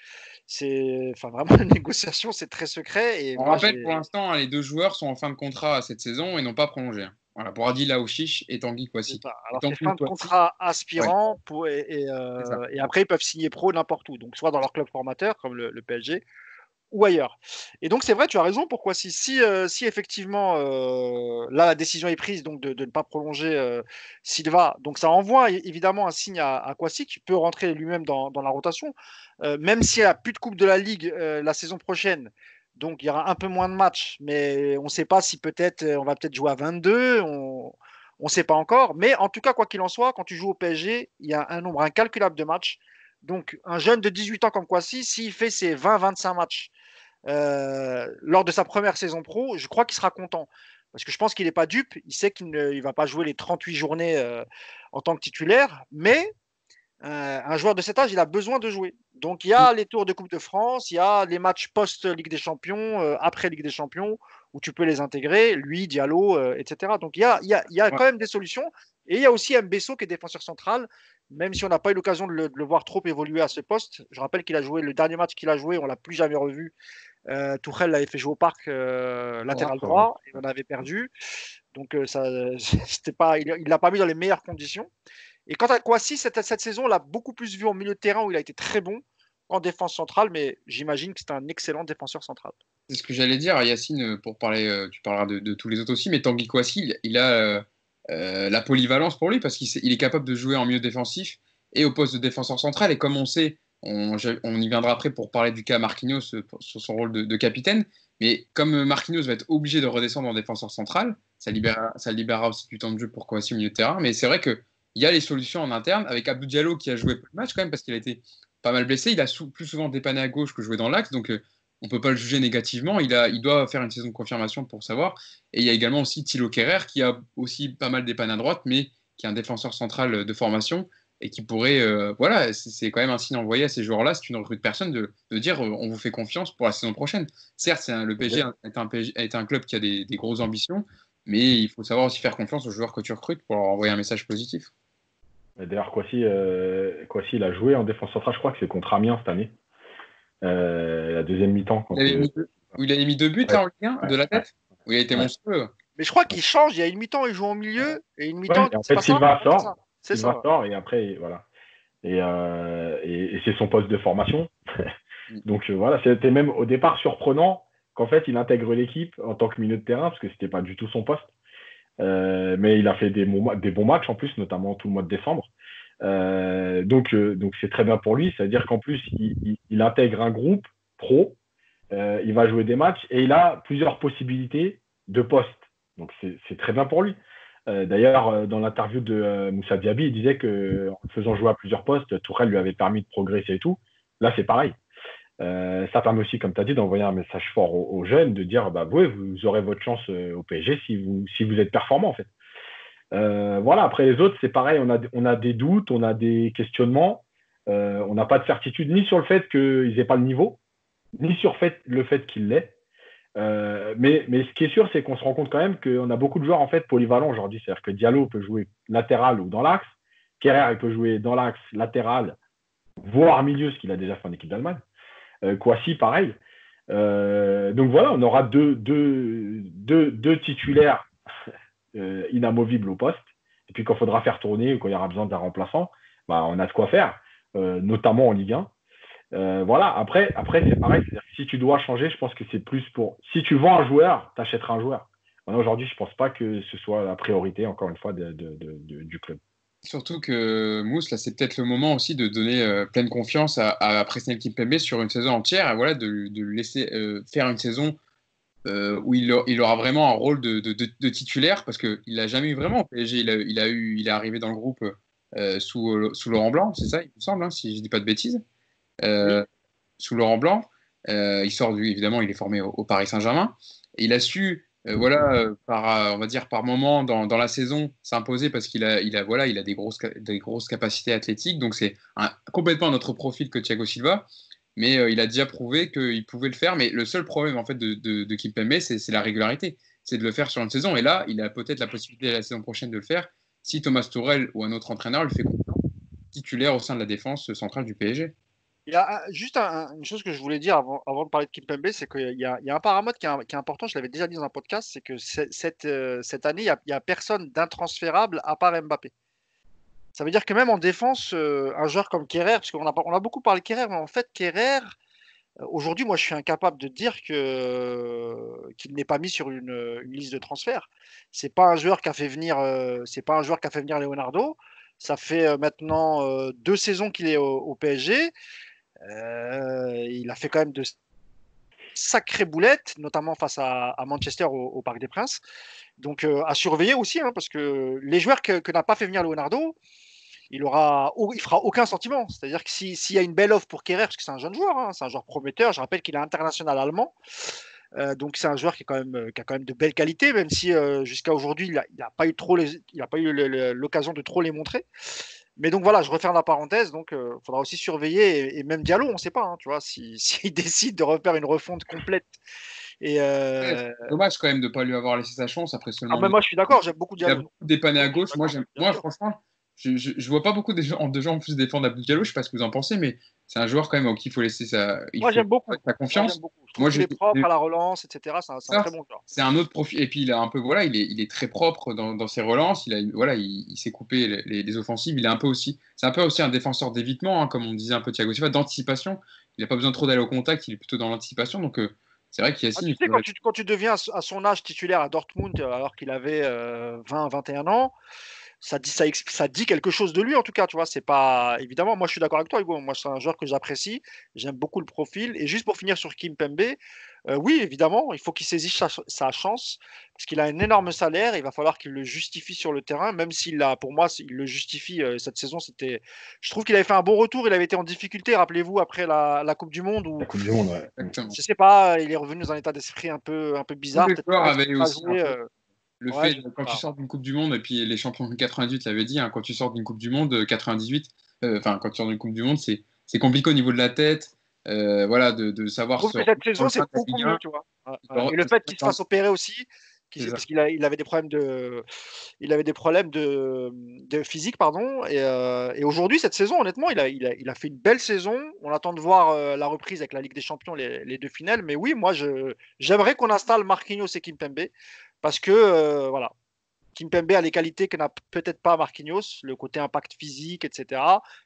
C'est vraiment une négociation, c'est très secret. Et on rappelle pour l'instant, les deux joueurs sont en fin de contrat cette saison et n'ont pas prolongé. Voilà, pour Adil Aouchiche et Tanguy Kouassi. Alors, c'est fin de contrat aspirant et après, ils peuvent signer pro n'importe où. Donc, soit dans leur club formateur, comme le PSG, ou ailleurs. Et donc, c'est vrai, tu as raison. Pourquoi si effectivement, là, la décision est prise donc de ne pas prolonger Silva, donc ça envoie évidemment un signe à Kouassi qui peut rentrer lui-même dans la rotation. Même s'il n'y a plus de Coupe de la Ligue la saison prochaine, donc il y aura un peu moins de matchs, mais on ne sait pas si peut-être on va peut-être jouer à 22. On ne sait pas encore. Mais en tout cas, quoi qu'il en soit, quand tu joues au PSG, il y a un nombre incalculable de matchs. Donc, un jeune de 18 ans comme Kouassi, s'il fait ses 20-25 matchs lors de sa première saison pro, je crois qu'il sera content. Parce que je pense qu'il n'est pas dupe. Il sait qu'il ne va pas jouer les 38 journées en tant que titulaire. Mais un joueur de cet âge, il a besoin de jouer. Donc, il y a les tours de Coupe de France, il y a les matchs post-Ligue des Champions, après Ligue des Champions, où tu peux les intégrer, lui, Diallo, etc. Donc, il y a quand même des solutions. Et il y a aussi Mbesso qui est défenseur central, même si on n'a pas eu l'occasion de le voir trop évoluer à ce poste. Je rappelle qu'il a joué le dernier match qu'il a joué, on ne l'a plus jamais revu. Tuchel l'avait fait jouer au parc latéral droit, et on avait perdu. Donc, c'était pas, il ne l'a pas mis dans les meilleures conditions. Et quant à Kouassi, cette saison, on l'a beaucoup plus vu en milieu de terrain où il a été très bon qu'en défense centrale, mais j'imagine que c'est un excellent défenseur central. C'est ce que j'allais dire, Yacine, pour parler, tu parleras de tous les autres aussi, mais Tanguy Kouassi, il a la polyvalence pour lui parce qu'il est capable de jouer en milieu défensif et au poste de défenseur central. Et comme on sait, on y viendra après pour parler du cas Marquinhos sur son rôle de capitaine, mais comme Marquinhos va être obligé de redescendre en défenseur central, ça libérera aussi du temps de jeu pour Kouassi au milieu de terrain. Mais c'est vrai que il y a les solutions en interne avec Abdou Diallo qui a joué peu de matchs quand même parce qu'il a été pas mal blessé. Il a plus souvent dépanné à gauche que joué dans l'axe, donc on ne peut pas le juger négativement. Il doit faire une saison de confirmation pour savoir. Et il y a également aussi Thilo Kehrer qui a aussi pas mal dépanné à droite, mais qui est un défenseur central de formation et qui pourrait, c'est quand même un signe envoyé à ces joueurs-là, si tu ne recrutes personne, de dire on vous fait confiance pour la saison prochaine. Certes, le PSG est un club qui a des grosses ambitions, mais il faut savoir aussi faire confiance aux joueurs que tu recrutes pour leur envoyer un message positif. D'ailleurs, Kouassi, il a joué en défense centrale, je crois que c'est contre Amiens cette année. La deuxième mi-temps. Il avait mis 2 buts en Ligue 1 de la tête. Où il a été monstrueux. Mais je crois qu'il change. Il y a une mi-temps, il joue au milieu. Et une mi-temps, en fait, Silva sort. Silva sort et après, voilà. Et c'est son poste de formation. Donc voilà, c'était même au départ surprenant qu'en fait, il intègre l'équipe en tant que milieu de terrain, parce que c'était pas du tout son poste. Mais il a fait des bons matchs en plus, notamment tout le mois de décembre. Donc c'est très bien pour lui, c'est-à-dire qu'en plus il intègre un groupe pro, il va jouer des matchs et il a plusieurs possibilités de postes. Donc c'est très bien pour lui. D'ailleurs, dans l'interview de Moussa Diaby, il disait qu'en faisant jouer à plusieurs postes, Tuchel lui avait permis de progresser et tout. Là, c'est pareil. Ça permet aussi, comme tu as dit, d'envoyer un message fort aux jeunes, de dire vous aurez votre chance au PSG si vous êtes performant en fait. Voilà, après les autres, c'est pareil, on a des doutes, on a des questionnements, on n'a pas de certitude ni sur le fait qu'ils n'aient pas le niveau, ni sur le fait qu'ils l'aient. Mais ce qui est sûr, c'est qu'on se rend compte quand même qu'on a beaucoup de joueurs en fait polyvalents aujourd'hui. C'est-à-dire que Diallo peut jouer latéral ou dans l'axe, Kerrer il peut jouer dans l'axe, latéral, voire milieu, ce qu'il a déjà fait en équipe d'Allemagne. Kouassi, pareil. Donc voilà, on aura deux titulaires inamovibles au poste. Et puis quand il faudra faire tourner ou quand il y aura besoin d'un remplaçant, bah, on a de quoi faire, notamment en Ligue 1. Voilà, après c'est pareil. C'est-à-dire que si tu dois changer, je pense que c'est plus pour. Si tu vends un joueur, tu achèteras un joueur. Aujourd'hui, je ne pense pas que ce soit la priorité, encore une fois, du club. Surtout que Mousse, là, c'est peut-être le moment aussi de donner pleine confiance à Presnel Kimpembe sur une saison entière, et voilà, de le laisser faire une saison où il aura vraiment un rôle de titulaire, parce qu'il l'a jamais eu vraiment au PSG. Il est arrivé dans le groupe sous Laurent Blanc, c'est ça, il me semble, hein, si je dis pas de bêtises. Oui. Sous Laurent Blanc. Il sort évidemment, il est formé au Paris Saint-Germain. Et il a su, voilà, on va dire par moment dans la saison, s'imposer parce voilà, il a des grosses capacités athlétiques. Donc c'est complètement un autre profil que Thiago Silva. Mais il a déjà prouvé qu'il pouvait le faire. Mais le seul problème en fait de Kimpembe, c'est la régularité. C'est de le faire sur une saison. Et là, il a peut-être la possibilité la saison prochaine de le faire si Thomas Tuchel ou un autre entraîneur le fait titulaire au sein de la défense centrale du PSG. Il y a juste une chose que je voulais dire avant de parler de Kimpembe, c'est qu'il y a un paramètre qui est important, je l'avais déjà dit dans un podcast, c'est que cette année, il n'y a personne d'intransférable à part Mbappé. Ça veut dire que même en défense, un joueur comme Kerrer, parce qu'on a beaucoup parlé de Kerrer, mais en fait, Kerrer, aujourd'hui, moi, je suis incapable de dire qu'il n'est pas mis sur une liste de transfert. C'est pas un joueur qui a fait venir, c'est pas un joueur qui a fait venir Leonardo. Ça fait maintenant 2 saisons qu'il est au PSG. Il a fait quand même de sacrées boulettes, notamment face à Manchester au Parc des Princes. Donc à surveiller aussi, hein, parce que les joueurs que n'a pas fait venir Leonardo, il fera aucun sentiment. C'est-à-dire que s'il y a une belle offre pour Kerrer, parce que c'est un jeune joueur, hein, c'est un joueur prometteur, je rappelle qu'il est international allemand. Donc c'est un joueur qui a quand même de belles qualités, même si jusqu'à aujourd'hui il n'a pas eu l'occasion de trop les montrer. Mais donc voilà, je referme la parenthèse. Donc il faudra aussi surveiller et même Diallo, on ne sait pas, hein, tu vois, s'il décide de refaire une refonte complète. Et C'est dommage quand même de ne pas lui avoir laissé sa chance après seulement. mais moi je suis d'accord, j'aime beaucoup Il a Diallo. beaucoup dépanné à gauche. Moi, Bien sûr. franchement, je vois pas beaucoup de gens en plus défendre Abdou Diallo. Je sais pas ce que vous en pensez, mais c'est un joueur quand même auquel il faut laisser Moi j'aime beaucoup. sa Moi j'aime confiance. beaucoup. Je trouve Moi, qu'il est propre à la relance, etc. C'est un très bon joueur. c'est un autre profil. Et puis il a un peu, voilà, il est très propre dans ses relances. Voilà, il sait couper les offensives. Il est un peu aussi, c'est un peu aussi un défenseur d'évitement, hein, comme on disait un peu Thiago Silva, d'anticipation. Il n'a pas besoin trop d'aller au contact. Il est plutôt dans l'anticipation. Donc c'est vrai qu'il y a Tu sais, quand tu deviens à son âge titulaire à Dortmund, alors qu'il avait 20-21 ans, ça dit quelque chose de lui en tout cas, tu vois. C'est pas évidemment, moi je suis d'accord avec toi, Hugo. Moi, c'est un joueur que j'apprécie, j'aime beaucoup le profil. Et juste pour finir sur Kimpembe, oui, évidemment, il faut qu'il saisisse sa chance parce qu'il a un énorme salaire. Il va falloir qu'il le justifie sur le terrain, même pour moi, il le justifie cette saison. Je trouve qu'il avait fait un bon retour. Il avait été en difficulté, rappelez-vous, après la Coupe du Monde où La Coupe du Monde, ouais. exactement. je sais pas, il est revenu dans un état d'esprit un peu bizarre. Tous les Peut-être joueurs pas avaient aussi joué, le ouais, fait, je sais quand tu pas. sors d'une Coupe du Monde, et puis les champions de 98 l'avaient dit, hein, quand tu sors d'une Coupe du Monde 98, quand tu sors d'une Coupe du Monde, c'est compliqué au niveau de la tête, voilà, de Je savoir trouve se que cette remettre dans saison, le c'est bain de la beaucoup Ligue mieux, 1. tu vois. Et le fait qu'il se fasse opérer aussi, C'est ça. parce qu'il avait des problèmes il avait des problèmes de physique, pardon. Et aujourd'hui, cette saison, honnêtement, il a fait une belle saison. On attend de voir la reprise avec la Ligue des Champions, les deux finales. Mais oui, moi, j'aimerais qu'on installe Marquinhos et Kimpembe, parce que voilà, Kimpembe a les qualités que n'a peut-être pas Marquinhos, le côté impact physique, etc.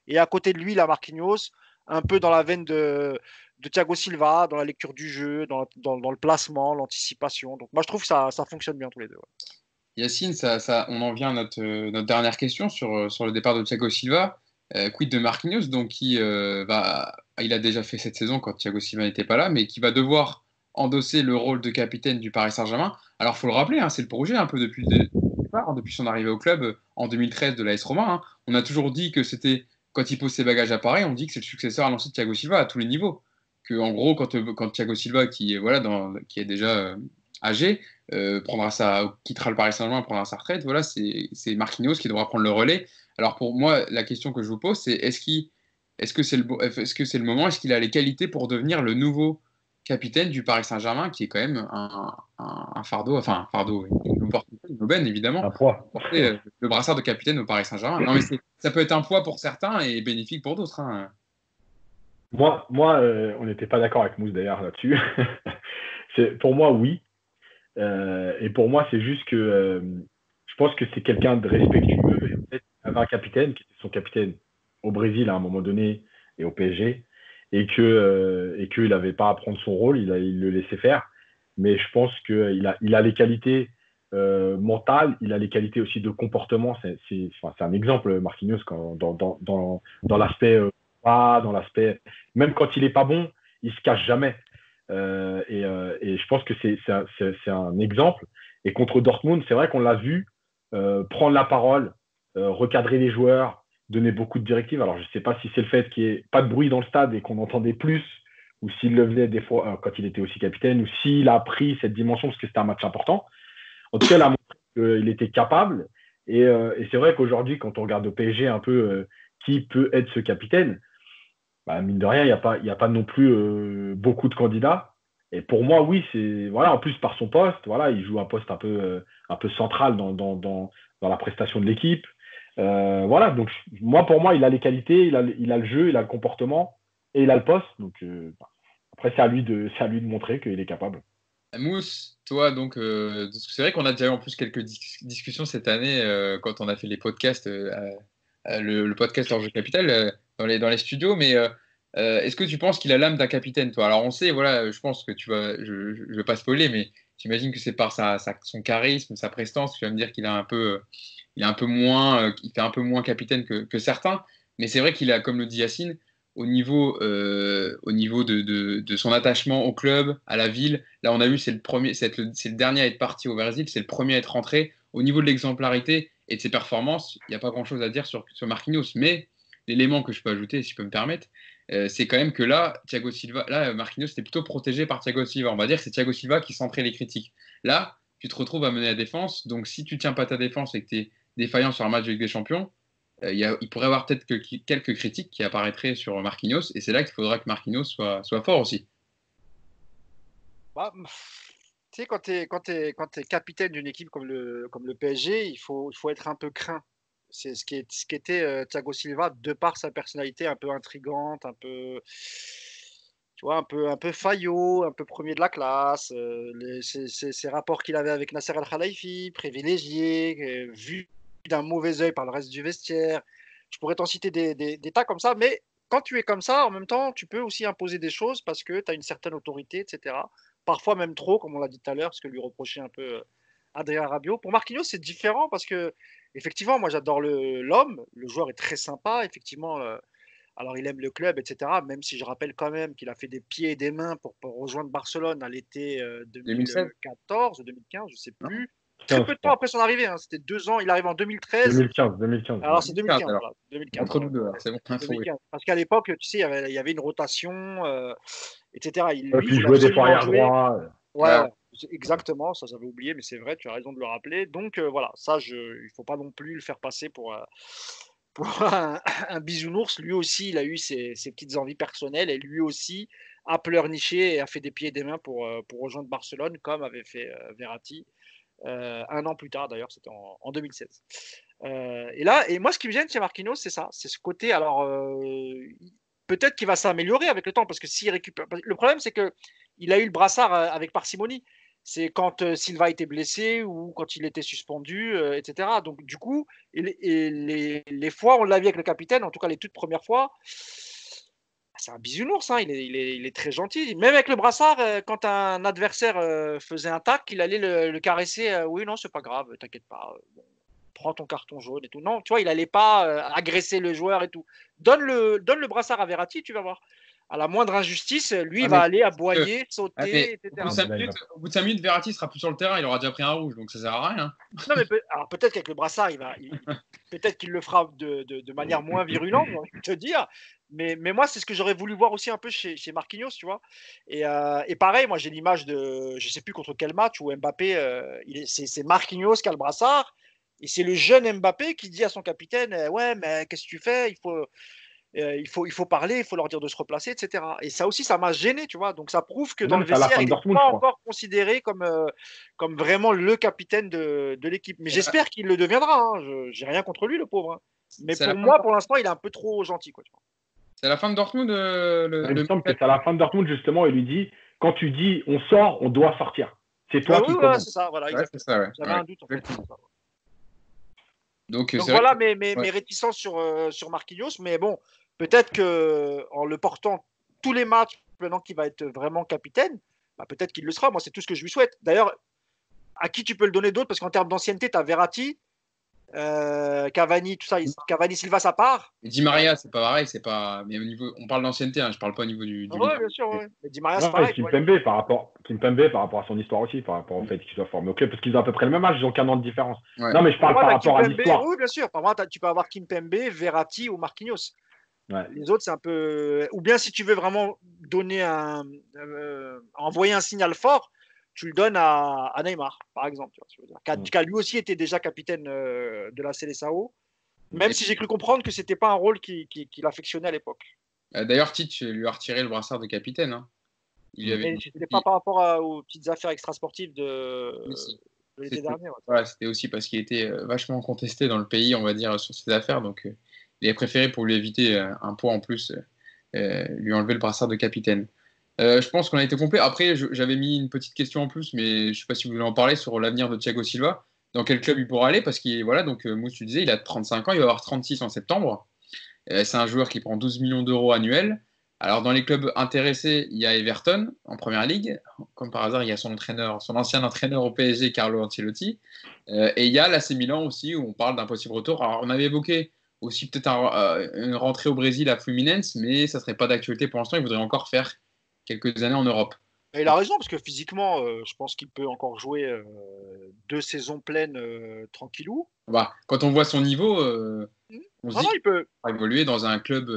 Et à côté de lui, la Marquinhos, un peu dans la veine de Thiago Silva, dans la lecture du jeu, dans le placement, l'anticipation. Donc moi, je trouve que ça fonctionne bien tous les deux. Ouais. Yacine, on en vient à notre dernière question sur le départ de Thiago Silva. Quid de Marquinhos, donc il a déjà fait cette saison quand Thiago Silva n'était pas là, mais qui va devoir endosser le rôle de capitaine du Paris Saint-Germain. Alors, il faut le rappeler, hein, c'est le projet un peu depuis le départ, hein, depuis son arrivée au club en 2013 de l'AS Roma. Hein. On a toujours dit que c'était, quand il pose ses bagages à Paris, on dit que c'est le successeur annoncé de Thiago Silva à tous les niveaux. Que, en gros, quand Thiago Silva, qui est déjà âgé, quittera le Paris Saint-Germain, prendra sa retraite. Voilà, c'est Marquinhos qui devra prendre le relais. Alors pour moi, la question que je vous pose, c'est est-ce que c'est le moment, est-ce qu'il a les qualités pour devenir le nouveau capitaine du Paris Saint-Germain, qui est quand même un fardeau, enfin un fardeau, une opportunité, une aubaine évidemment, Un poids. porter le brassard de capitaine au Paris Saint-Germain. Non mais ça peut être un poids pour certains et bénéfique pour d'autres. Hein. On n'était pas d'accord avec Mousse d'ailleurs là-dessus. Pour moi, oui. Et pour moi, c'est juste que je pense que c'est quelqu'un de respectueux. Et en fait, il avait un capitaine qui était son capitaine au Brésil à un moment donné et au PSG, et qu'il n'avait pas à prendre son rôle, il le laissait faire. Mais je pense qu'il a les qualités mentales, il a les qualités aussi de comportement. C'est un exemple, Marquinhos, dans l'aspect dans l'aspect, même quand il n'est pas bon, il se cache jamais. Et je pense que c'est un exemple. Et contre Dortmund, c'est vrai qu'on l'a vu prendre la parole, recadrer les joueurs, donner beaucoup de directives. Alors, je ne sais pas si c'est le fait qu'il n'y ait pas de bruit dans le stade et qu'on entendait plus, ou s'il le faisait des fois quand il était aussi capitaine, ou s'il a pris cette dimension parce que c'était un match important. En tout cas, il a montré qu'il était capable. Et c'est vrai qu'aujourd'hui, quand on regarde au PSG un peu qui peut être ce capitaine, bah, mine de rien, il y a pas non plus beaucoup de candidats. Et pour moi, oui, c'est voilà, en plus par son poste, voilà, il joue un poste un peu central dans la prestation de l'équipe. Voilà, donc moi, pour moi, il a les qualités, il a le jeu, il a le comportement et il a le poste. Donc après, c'est à lui de montrer qu'il est capable. Mousse, toi, donc, c'est vrai qu'on a déjà eu en plus quelques discussions cette année quand on a fait les podcasts, le podcast Hors Jeu Capital dans les studios, mais est-ce que tu penses qu'il a l'âme d'un capitaine, toi? Alors on sait, voilà, je pense que je vais pas spoiler, mais j'imagine que c'est par son charisme, sa prestance, tu vas me dire qu'il a il est un peu moins, il fait un peu moins capitaine que certains, mais c'est vrai qu'il a, comme le dit Yacine, au niveau de son attachement au club, à la ville. Là, on a vu, c'est le dernier à être parti au Brésil, c'est le premier à être rentré. Au niveau de l'exemplarité et de ses performances, il n'y a pas grand-chose à dire sur Marquinhos. Mais l'élément que je peux ajouter, si je peux me permettre, c'est quand même que là, Marquinhos était plutôt protégé par Thiago Silva. On va dire que c'est Thiago Silva qui centrait les critiques. Là, tu te retrouves à mener la défense. Donc, si tu tiens pas ta défense et que tu es défaillant sur un match de Ligue des Champions, il pourrait y avoir peut-être quelques critiques qui apparaîtraient sur Marquinhos, et c'est là qu'il faudra que Marquinhos soit fort aussi. Bah, tu sais, quand tu es capitaine d'une équipe comme le PSG, il faut être un peu craint. C'est ce qu'était Thiago Silva, de par sa personnalité un peu intrigante, un peu, tu vois, un peu faillot, un peu premier de la classe. Ces rapports qu'il avait avec Nasser Al-Khelaifi, privilégiés, vus d'un mauvais œil par le reste du vestiaire. Je pourrais t'en citer des tas comme ça, mais quand tu es comme ça, en même temps, tu peux aussi imposer des choses parce que tu as une certaine autorité, etc. Parfois même trop, comme on l'a dit tout à l'heure, ce que lui reprochait un peu Adrien Rabiot. Pour Marquinhos, c'est différent parce que, effectivement, moi j'adore l'homme, le joueur est très sympa, effectivement. Alors il aime le club, etc. Même si je rappelle quand même qu'il a fait des pieds et des mains pour rejoindre Barcelone à l'été 2016 2014 ou 2015, je ne sais non plus. Très 15, peu je de temps crois. après son arrivée, hein. C'était 2 ans. Il arrive en 2013. 2015, 2015. Alors Ouais. c'est 2015 2015, alors. voilà. 2015, Entre ouais. nous deux, alors, c'est bon, info, oui. 2015. Parce qu'à l'époque, tu sais, il y avait une rotation, etc. Et Lui, il puis voulait jouer des fois absolument arrière jouer. droit. Ouais, Ouais, ouais, exactement, ça j'avais oublié, mais c'est vrai, tu as raison de le rappeler. Donc voilà, il ne faut pas non plus le faire passer pour un bisounours. Lui aussi, il a eu ses petites envies personnelles et lui aussi a pleurniché et a fait des pieds et des mains pour rejoindre Barcelone, comme avait fait Verratti 1 an plus tard, d'ailleurs, c'était en 2016. Et moi, ce qui me gêne chez Marquinhos, c'est ça, c'est ce côté. Alors, peut-être qu'il va s'améliorer avec le temps, parce que s'il récupère. Le problème, c'est que il a eu le brassard avec parcimonie. C'est quand Silva était blessé ou quand il était suspendu, etc. Donc, du coup, les fois, on l'a vu avec le capitaine, en tout cas les toutes premières fois, c'est un bisounours, hein, il est très gentil. Même avec le brassard, quand un adversaire faisait un tac, il allait le caresser. Oui, non, c'est pas grave, t'inquiète pas. Bon, prends ton carton jaune et tout. Non, tu vois, il allait pas agresser le joueur et tout. Donne le brassard à Verratti, tu vas voir. à la moindre injustice, lui, il va aller aboyer, sauter, etc. Au bout de 5 minutes, Verratti sera plus sur le terrain, il aura déjà pris un rouge, donc ça sert à rien. Non, mais alors peut-être qu'avec le brassard, peut-être qu'il le fera de manière moins virulente, j'ai envie de te dire. Mais moi, c'est ce que j'aurais voulu voir aussi un peu chez Marquinhos, tu vois. Et pareil, moi, j'ai l'image de, je sais plus contre quel match où Mbappé, c'est Marquinhos qui a le brassard, et c'est le jeune Mbappé qui dit à son capitaine, ouais, mais qu'est-ce que tu fais? Il faut parler, il faut leur dire de se replacer, etc. Et ça aussi, ça m'a gêné, tu vois. Donc ça prouve que dans le vestiaire, il n'est pas encore considéré comme vraiment le capitaine de l'équipe. Mais j'espère qu'il le deviendra. Hein. J'ai rien contre lui, le pauvre. Hein. Mais pour moi, pour l'instant, il est un peu trop gentil. Quoi, tu vois. C'est à la fin de Dortmund. Il me semble que c'est à la fin de Dortmund, justement, il lui dit, quand tu dis on sort, on doit sortir. C'est toi qui commence. C'est ça, voilà. C'est ça, ouais. J'avais un doute, en fait. Donc voilà mes réticences sur Marquinhos. Mais bon, peut-être qu'en le portant tous les matchs, maintenant qu'il va être vraiment capitaine, bah peut-être qu'il le sera. Moi, c'est tout ce que je lui souhaite. D'ailleurs, à qui tu peux le donner d'autre? Parce qu'en termes d'ancienneté, tu as Verratti, Cavani, tout ça. Cavani, Silva, ça part. Et Di Maria, c'est pas pareil. C'est pas... Mais au niveau... On parle d'ancienneté, hein, je parle pas au niveau du ouais, bien sûr. Ouais. Mais Di Maria, c'est pareil. Kimpembe, par rapport à son histoire aussi, par rapport au fait qu'il soit formé au club, parce qu'ils ont à peu près le même âge, ils ont qu'un an de différence. Ouais. Non, mais je parle par rapport à l'histoire. Oui, bien sûr. Par contre, tu peux avoir Kimpembe, Verratti ou Marquinhos. Ouais. Les autres, c'est un peu. Ou bien, si tu veux vraiment donner envoyer un signal fort, tu le donnes à Neymar, par exemple. Tu vois, qui a lui aussi été déjà capitaine de la Seleção, même si j'ai cru comprendre que c'était pas un rôle qu'il affectionnait à l'époque. D'ailleurs, Tite lui a retiré le brassard de capitaine. Hein. C'était pas par rapport aux petites affaires extrasportives de l'été dernier. Ouais. Voilà, c'était aussi parce qu'il était vachement contesté dans le pays, on va dire, sur ces affaires. Donc, il a préféré, pour lui éviter un poids en plus, lui enlever le brassard de capitaine. Je pense qu'on a été complet. Après, j'avais mis une petite question en plus, mais je ne sais pas si vous voulez en parler, sur l'avenir de Thiago Silva. Dans quel club il pourra aller? Parce qu'il, voilà, donc Mousse, tu disais, il a 35 ans, il va avoir 36 en septembre. C'est un joueur qui prend 12 millions d'euros annuels. Alors, dans les clubs intéressés, il y a Everton en première ligue. Comme par hasard, il y a son ancien entraîneur au PSG, Carlo Ancelotti. Et il y a l'AC Milan aussi, où on parle d'un possible retour. Alors, on avait évoqué aussi peut-être une rentrée au Brésil à Fluminense, mais ça ne serait pas d'actualité pour l'instant. Il voudrait encore faire quelques années en Europe. Et il a raison, parce que physiquement, je pense qu'il peut encore jouer 2 saisons pleines tranquillou. Bah, quand on voit son niveau, on se dit il peut évoluer dans un club,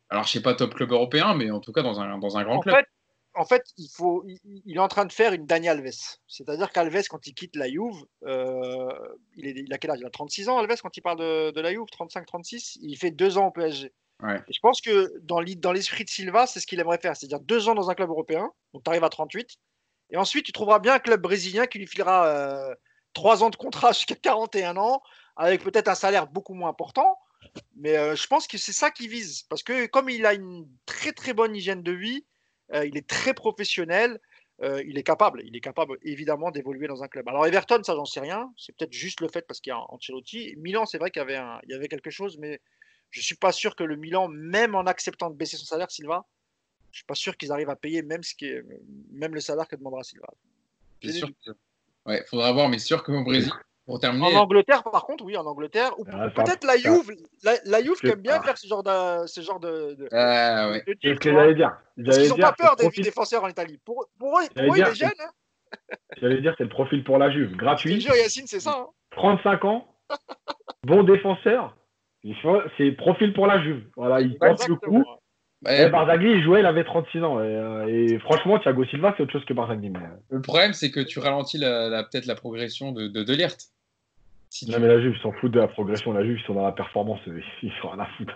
alors je sais pas top club européen, mais en tout cas dans un grand club. En fait, il est en train de faire une Dani Alves. C'est-à-dire qu'Alves, quand il quitte la Juve, il a quel âge? Il a 36 ans, Alves, quand il parle de la Juve, 35-36. Il fait 2 ans au PSG. Ouais. Et je pense que dans l'esprit de Silva, c'est ce qu'il aimerait faire. C'est-à-dire 2 ans dans un club européen, donc tu arrives à 38. Et ensuite, tu trouveras bien un club brésilien qui lui filera 3 ans de contrat jusqu'à 41 ans, avec peut-être un salaire beaucoup moins important. Mais je pense que c'est ça qu'il vise. Parce que comme il a une très très bonne hygiène de vie, il est très professionnel, il est capable évidemment d'évoluer dans un club. Alors Everton, ça j'en sais rien, c'est peut-être juste le fait parce qu'il y a Ancelotti. Milan, c'est vrai qu'il y avait quelque chose, mais je suis pas sûr que le Milan, même en acceptant de baisser son salaire, Silva, je suis pas sûr qu'ils arrivent à payer même le salaire que demandera Silva. C'est sûr que... Ouais, faudra voir, mais sûr que au Brésil, pour terminer. En Angleterre, par contre, oui, en Angleterre, ou peut-être la Juve qui aime bien faire ce genre de ouais. de c'est ce que j'allais dire. Parce qu'ils n'ont pas peur des défenseurs en Italie. Pour eux, il est jeune. Hein. J'allais dire, c'est le profil pour la Juve. Gratuit. Je te jure, Yacine, c'est ça. Hein. 35 ans, bon défenseur. C'est profil pour la Juve. Voilà, il porte le coup. Barzagli, il jouait, il avait 36 ans. Et franchement, Thiago Silva, c'est autre chose que Barzagli. Mais... Le problème, c'est que tu ralentis peut-être la progression de Ligt. Non, mais la Juve, ils s'en foutent de la progression. La Juve, ils sont dans la performance. Ils sont rien à foutre.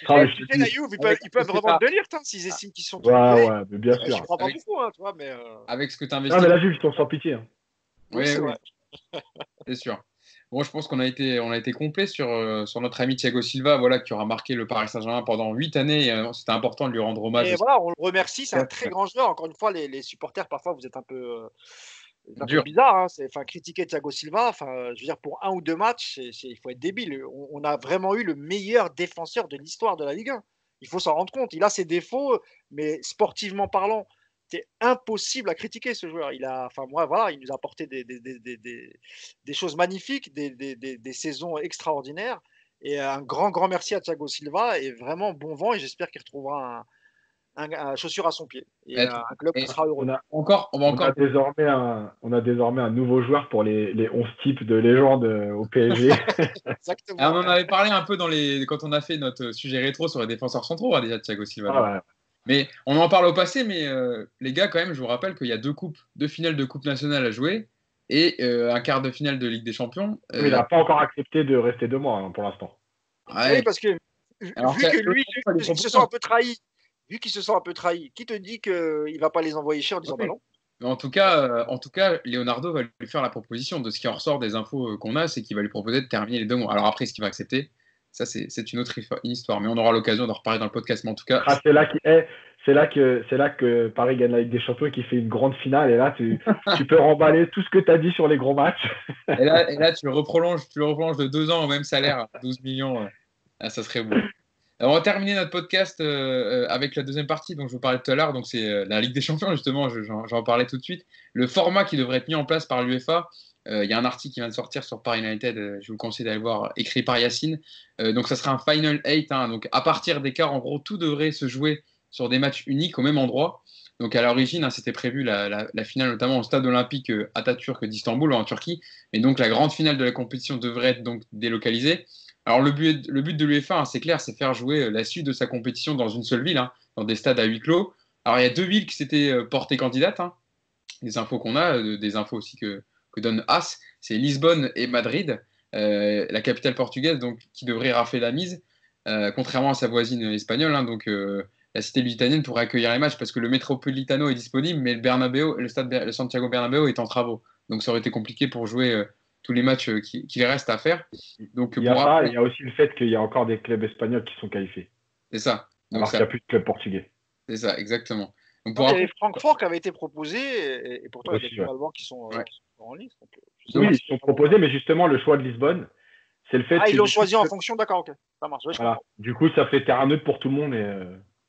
La Juve, ils peuvent revendre de Ligt s'ils estiment qu'ils sont ouais, mais bien sûr. Je crois pas beaucoup, hein, tu vois, mais... Avec ce que tu investis. Non, mais la Juve, ils sont sans pitié. Hein. Oui, c'est sûr. Bon, je pense qu'on a été complet sur notre ami Thiago Silva, voilà, qui aura marqué le Paris Saint-Germain pendant 8 années. C'était important de lui rendre hommage. Et voilà, on le remercie, c'est un très grand joueur. Encore une fois, les supporters, parfois, vous êtes un peu bizarre. Hein. Critiquer Thiago Silva, je veux dire, pour 1 ou 2 matchs, il faut être débile. On a vraiment eu le meilleur défenseur de l'histoire de la Ligue 1. Il faut s'en rendre compte. Il a ses défauts, mais sportivement parlant, c'est impossible à critiquer ce joueur. Il nous a apporté des choses magnifiques, des saisons extraordinaires. Et un grand merci à Thiago Silva et vraiment bon vent. Et j'espère qu'il retrouvera un chaussure à son pied. Et Et- un club qui et sera heureux. On a, on va on encore. a désormais un nouveau joueur pour les 11 types de légende au PSG. Exactement. Ah, on en avait parlé un peu quand on a fait notre sujet rétro sur les défenseurs centraux, déjà, Thiago Silva. Ah ouais. Mais on en parle au passé, mais les gars, quand même, je vous rappelle qu'il y a deux finales de Coupe nationale à jouer et un quart de finale de Ligue des Champions. Mais il n'a pas encore accepté de rester 2 mois pour l'instant. Ouais. Oui, parce que Alors, vu que lui, ça lui il se propose sent un peu trahi, qui te dit qu'il ne va pas les envoyer cher en disant Oui. bah non. Mais en tout cas, Leonardo va lui faire la proposition. De ce qui en ressort des infos qu'on a, c'est qu'il va lui proposer de terminer les 2 mois. Alors après, ce qu'il va accepter, ça c'est une autre histoire. Mais on aura l'occasion d'en reparler dans le podcast. Mais en tout cas, Ah, c'est là que Paris gagne la Ligue des Champions et qu'il fait une grande finale. Et là, tu peux remballer tout ce que tu as dit sur les gros matchs. et là tu le reprolonges de 2 ans au même salaire, 12 millions. Ça serait beau. Alors, on va terminer notre podcast avec la deuxième partie dont je vous parlais tout à l'heure. Donc, c'est la Ligue des Champions, justement. J'en parlais tout de suite. Le format qui devrait être mis en place par l'UEFA. Il y a un article qui vient de sortir sur Paris United. Je vous conseille d'aller voir, écrit par Yacine. Donc, ça sera un Final 8. Donc, à partir des quarts, en gros, tout devrait se jouer sur des matchs uniques au même endroit. Donc, à l'origine, c'était prévu la finale, notamment au stade olympique Atatürk d'Istanbul, en Turquie. Et donc, la grande finale de la compétition devrait être donc délocalisée. Alors, le but de l'UEFA, c'est clair, c'est faire jouer la suite de sa compétition dans une seule ville, dans des stades à huis clos. Alors, il y a 2 villes qui s'étaient portées candidates. Des infos qu'on a, des infos aussi que donne AS, c'est Lisbonne et Madrid, la capitale portugaise, donc, qui devrait rafler la mise, contrairement à sa voisine espagnole. Donc, la cité lusitanienne pourrait accueillir les matchs parce que le Metropolitano est disponible, mais le Santiago Bernabéu est en travaux. Donc, ça aurait été compliqué pour jouer tous les matchs qu'il reste à faire. Donc, Il y a ça, et il y a aussi le fait qu'il y a encore des clubs espagnols qui sont qualifiés. C'est ça. Donc, Alors qu'il n'y a plus de clubs portugais. C'est ça, exactement. Donc, Non, il y avait Francfort qui avait été proposé, et pourtant il y a des clubs allemands qui sont en liste. Donc, oui, ils sont proposés, mais justement, le choix de Lisbonne, c'est le fait que. Ils l'ont choisi en fonction, d'accord, ok. Ça marche. Ouais, voilà. Du coup, ça fait terrain neutre pour tout le monde.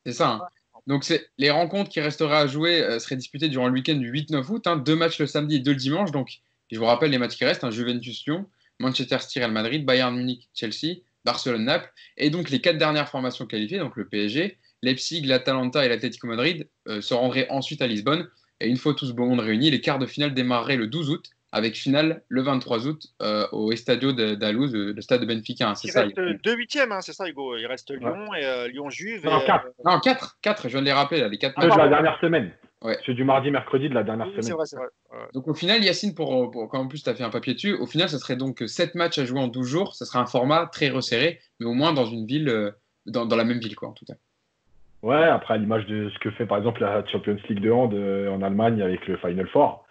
C'est ça. Donc, les rencontres qui resteraient à jouer seraient disputées durant le week-end du 8-9 août. 2 matchs le samedi et 2 le dimanche. Donc, je vous rappelle les matchs qui restent, Juventus-Lyon, Manchester City, Real Madrid, Bayern Munich, Chelsea, Barcelone-Naples. Et donc, les 4 dernières formations qualifiées, donc le PSG, Leipzig, l'Atalanta et l'Atlético Madrid, se rendraient ensuite à Lisbonne. Et une fois tout ce beau monde réuni, les quarts de finale démarreraient le 12 août, avec finale le 23 août au Estadio d'Aluz, le stade de Benfica. Il reste 2 huitièmes, c'est ça, Hugo. Il reste Lyon et Lyon-Juve. Non, 4. Non, 4, je viens de les rappeler, là, les 4 matchs. De la dernière semaine. Ouais. Ceux du mardi, mercredi de la dernière semaine. C'est vrai. Donc au final, Yacine, quand en plus tu as fait un papier dessus, au final, ça serait donc 7 matchs à jouer en 12 jours. Ça serait un format très resserré, mais au moins dans une ville, dans la même ville, quoi, en tout cas. Ouais, après, à l'image de ce que fait par exemple la Champions League de hand en Allemagne avec le Final Four.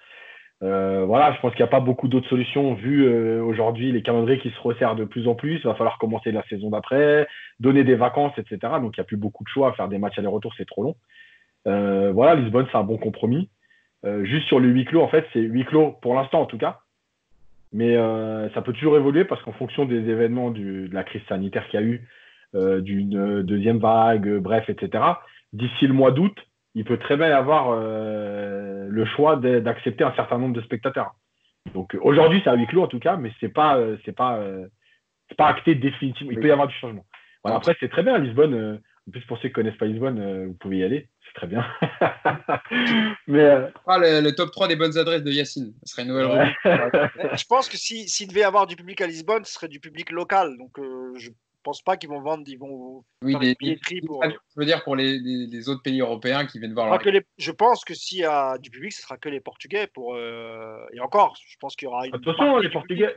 Voilà, je pense qu'il n'y a pas beaucoup d'autres solutions vu aujourd'hui les calendriers qui se resserrent de plus en plus. Il va falloir commencer la saison d'après, donner des vacances, etc. Donc il n'y a plus beaucoup de choix. Faire des matchs aller-retour, c'est trop long. Voilà, Lisbonne, c'est un bon compromis. Juste sur le huis clos, en fait, c'est huis clos pour l'instant en tout cas. Mais ça peut toujours évoluer parce qu'en fonction des événements de la crise sanitaire qu'il y a eu, d'une deuxième vague, bref, etc., d'ici le mois d'août, il peut très bien y avoir le choix d'accepter un certain nombre de spectateurs. Donc aujourd'hui, c'est à huis clos en tout cas, mais c'est pas acté définitivement. Il peut y avoir du changement. Voilà, après, c'est très bien à Lisbonne. En plus, pour ceux qui ne connaissent pas Lisbonne, vous pouvez y aller. C'est très bien. Mais le top 3 des bonnes adresses de Yacine. Ce serait une nouvelle rubrique. Je pense que s'il devait y avoir du public à Lisbonne, ce serait du public local. Donc je pense pas qu'ils vont vendre, ils vont faire des billetteries pour. Je veux dire pour les autres pays européens qui viennent voir leur. Je pense que s'il y a du public, ce sera que les Portugais pour. Et encore, je pense qu'il y aura une. Attention, les Portugais.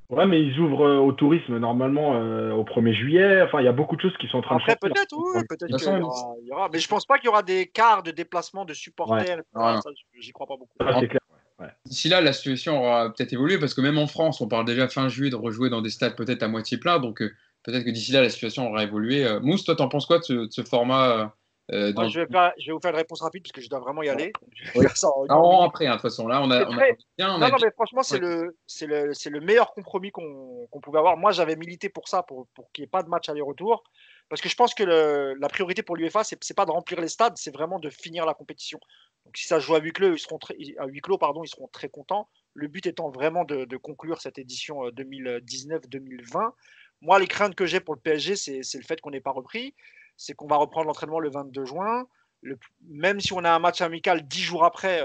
Ouais, mais ils ouvrent au tourisme normalement au 1er juillet. Enfin, il y a beaucoup de choses qui sont en train de sortir. Après, peut-être, oui, peut-être qu'il y aura. Mais je pense pas qu'il y aura des quarts de déplacement de supporters. Ouais. Ça, j'y crois pas beaucoup. Ça, c'est clair. Ouais. D'ici là, la situation aura peut-être évolué parce que même en France, on parle déjà fin juillet de rejouer dans des stades peut-être à moitié plein. Donc peut-être que d'ici là, la situation aura évolué. Mousse, toi, t'en penses quoi de ce format Moi, je vais vous faire une réponse rapide parce que je dois vraiment y aller. Oui. Après, de toute façon, là, Non, mais franchement, c'est le meilleur compromis qu'on pouvait avoir. Moi, j'avais milité pour ça, pour qu'il n'y ait pas de match aller-retour. Parce que je pense que la priorité pour l'UEFA, c'est pas de remplir les stades, c'est vraiment de finir la compétition. Donc, si ça se joue à huis clos, ils seront très contents. Le but étant vraiment de conclure cette édition 2019-2020. Moi, les craintes que j'ai pour le PSG, c'est le fait qu'on n'ait pas repris. C'est qu'on va reprendre l'entraînement le 22 juin. même si on a un match amical 10 jours après,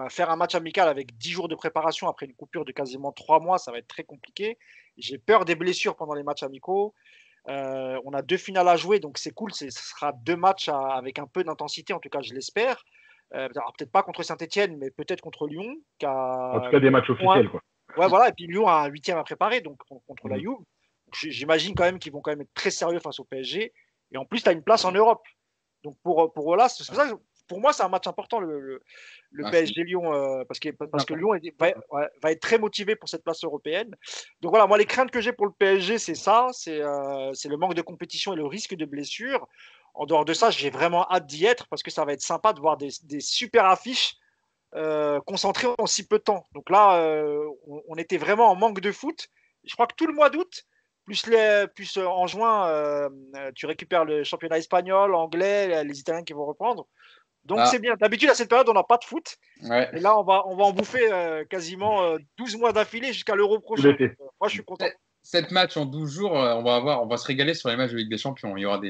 faire un match amical avec 10 jours de préparation après une coupure de quasiment 3 mois, ça va être très compliqué. J'ai peur des blessures pendant les matchs amicaux. On a 2 finales à jouer, donc c'est cool. Ce sera 2 matchs avec un peu d'intensité, en tout cas, je l'espère. Peut-être pas contre Saint-Etienne, mais peut-être contre Lyon. En tout cas, des matchs officiels, quoi. Ouais, voilà. Et puis Lyon a un 8e à préparer, donc contre la Juve. J'imagine quand même qu'ils vont quand même être très sérieux face au PSG. Et en plus, tu as une place en Europe. Donc pour là, c'est pour ça que pour moi, c'est un match important, le PSG Lyon, parce que Lyon va être très motivé pour cette place européenne. Donc voilà, moi, les craintes que j'ai pour le PSG, c'est ça, c'est le manque de compétition et le risque de blessure. En dehors de ça, j'ai vraiment hâte d'y être parce que ça va être sympa de voir des super affiches concentrées en si peu de temps. Donc là, on était vraiment en manque de foot. Je crois que tout le mois d'août, plus en juin, tu récupères le championnat espagnol, anglais, les Italiens qui vont reprendre. Donc c'est bien. D'habitude, à cette période, on n'a pas de foot. Ouais. Et là, on va en bouffer quasiment 12 mois d'affilée jusqu'à l'Euro prochain. Moi, je suis content. 7 matchs en 12 jours, on va se régaler sur les matchs de Ligue des Champions. Il y aura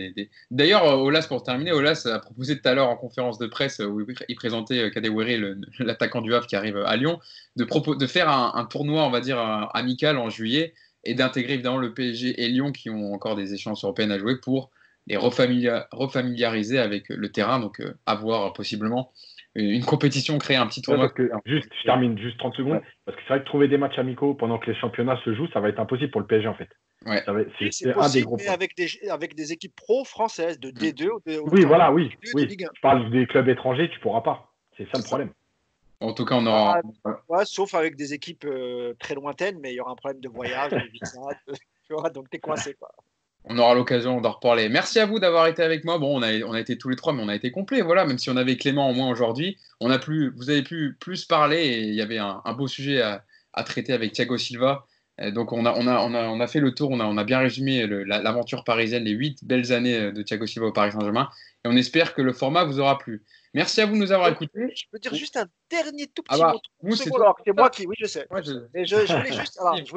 D'ailleurs, Aulas, pour terminer, Aulas a proposé tout à l'heure en conférence de presse où il présentait Kadewere, l'attaquant du Havre qui arrive à Lyon, de faire un tournoi, on va dire, amical en juillet et d'intégrer évidemment le PSG et Lyon qui ont encore des échéances européennes à jouer pour les refamiliariser avec le terrain. Donc, avoir possiblement une compétition, créer un petit tournoi. Je termine juste 30 secondes. Ouais. Parce que c'est vrai que trouver des matchs amicaux pendant que les championnats se jouent, ça va être impossible pour le PSG en fait. Ouais. C'est un des gros points. Avec des équipes pro françaises de D2 oui. Je parle des clubs étrangers, tu pourras pas. C'est ça le problème. En tout cas, on aura. Sauf avec des équipes très lointaines, mais il y aura un problème de voyage, de visa, tu vois, donc t'es coincé, quoi. On aura l'occasion d'en reparler. Merci à vous d'avoir été avec moi. Bon, on a été tous les trois, mais on a été complets. Voilà, même si on avait Clément en moins aujourd'hui, vous avez pu plus parler et il y avait un beau sujet à traiter avec Thiago Silva. Donc on a fait le tour, on a bien résumé l'aventure parisienne, les 8 belles années de Thiago Silva au Paris Saint-Germain. Et on espère que le format vous aura plu. Merci à vous de nous avoir écoutés. Je peux dire juste un dernier tout petit mot. C'est moi qui, oui, je sais. Ouais, mais je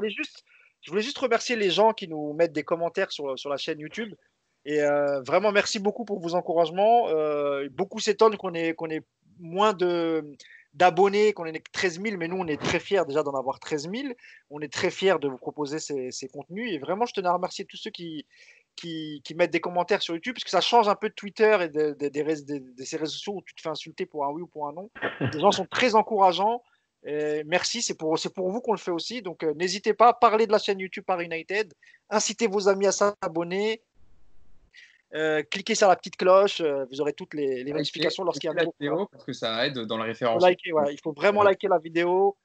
voulais juste remercier les gens qui nous mettent des commentaires sur la chaîne YouTube. Et vraiment, merci beaucoup pour vos encouragements. Beaucoup s'étonnent qu'on ait moins d'abonnés, qu'on ait 13 000, mais nous, on est très fiers déjà d'en avoir 13 000. On est très fiers de vous proposer ces contenus. Et vraiment, je tenais à remercier tous ceux qui mettent des commentaires sur YouTube, parce que ça change un peu de Twitter et de ces réseaux sociaux où tu te fais insulter pour un oui ou pour un non. Les gens sont très encourageants. Merci, c'est pour vous qu'on le fait aussi. Donc, n'hésitez pas à parler de la chaîne YouTube Paris United, incitez vos amis à s'abonner, cliquez sur la petite cloche, vous aurez toutes les notifications lorsqu'il y a un vidéo, parce que ça aide dans le référencement. Il faut vraiment liker la vidéo,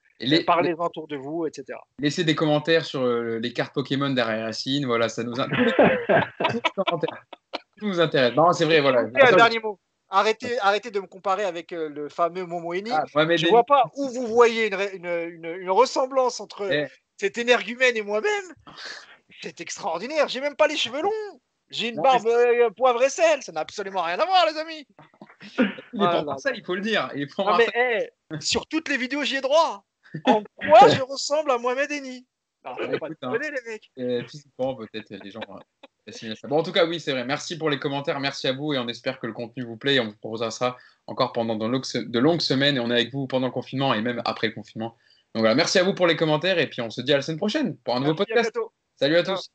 parlez-en autour de vous, etc. Laissez des commentaires sur les cartes Pokémon derrière Racine, voilà, ça nous intéresse. Tout nous intéresse. Non, c'est vrai, voilà. Un dernier mot. Arrêtez de me comparer avec le fameux Momo Eni. Je ne vois pas où vous voyez une ressemblance entre cet énergumène et moi-même. C'est extraordinaire. J'ai même pas les cheveux longs. J'ai une barbe poivre et sel. Ça n'a absolument rien à voir, les amis. Il est pour ça, il faut le dire. Sur toutes les vidéos, j'y ai droit. En quoi je ressemble à Mohamed Eni? Les mecs. Physiquement, peut-être les gens. Bon, en tout cas, oui, c'est vrai. Merci pour les commentaires, merci à vous et on espère que le contenu vous plaît et on vous proposera ça encore pendant de longues semaines et on est avec vous pendant le confinement et même après le confinement. Donc voilà, merci à vous pour les commentaires et puis on se dit à la semaine prochaine pour un nouveau podcast. Salut à tous.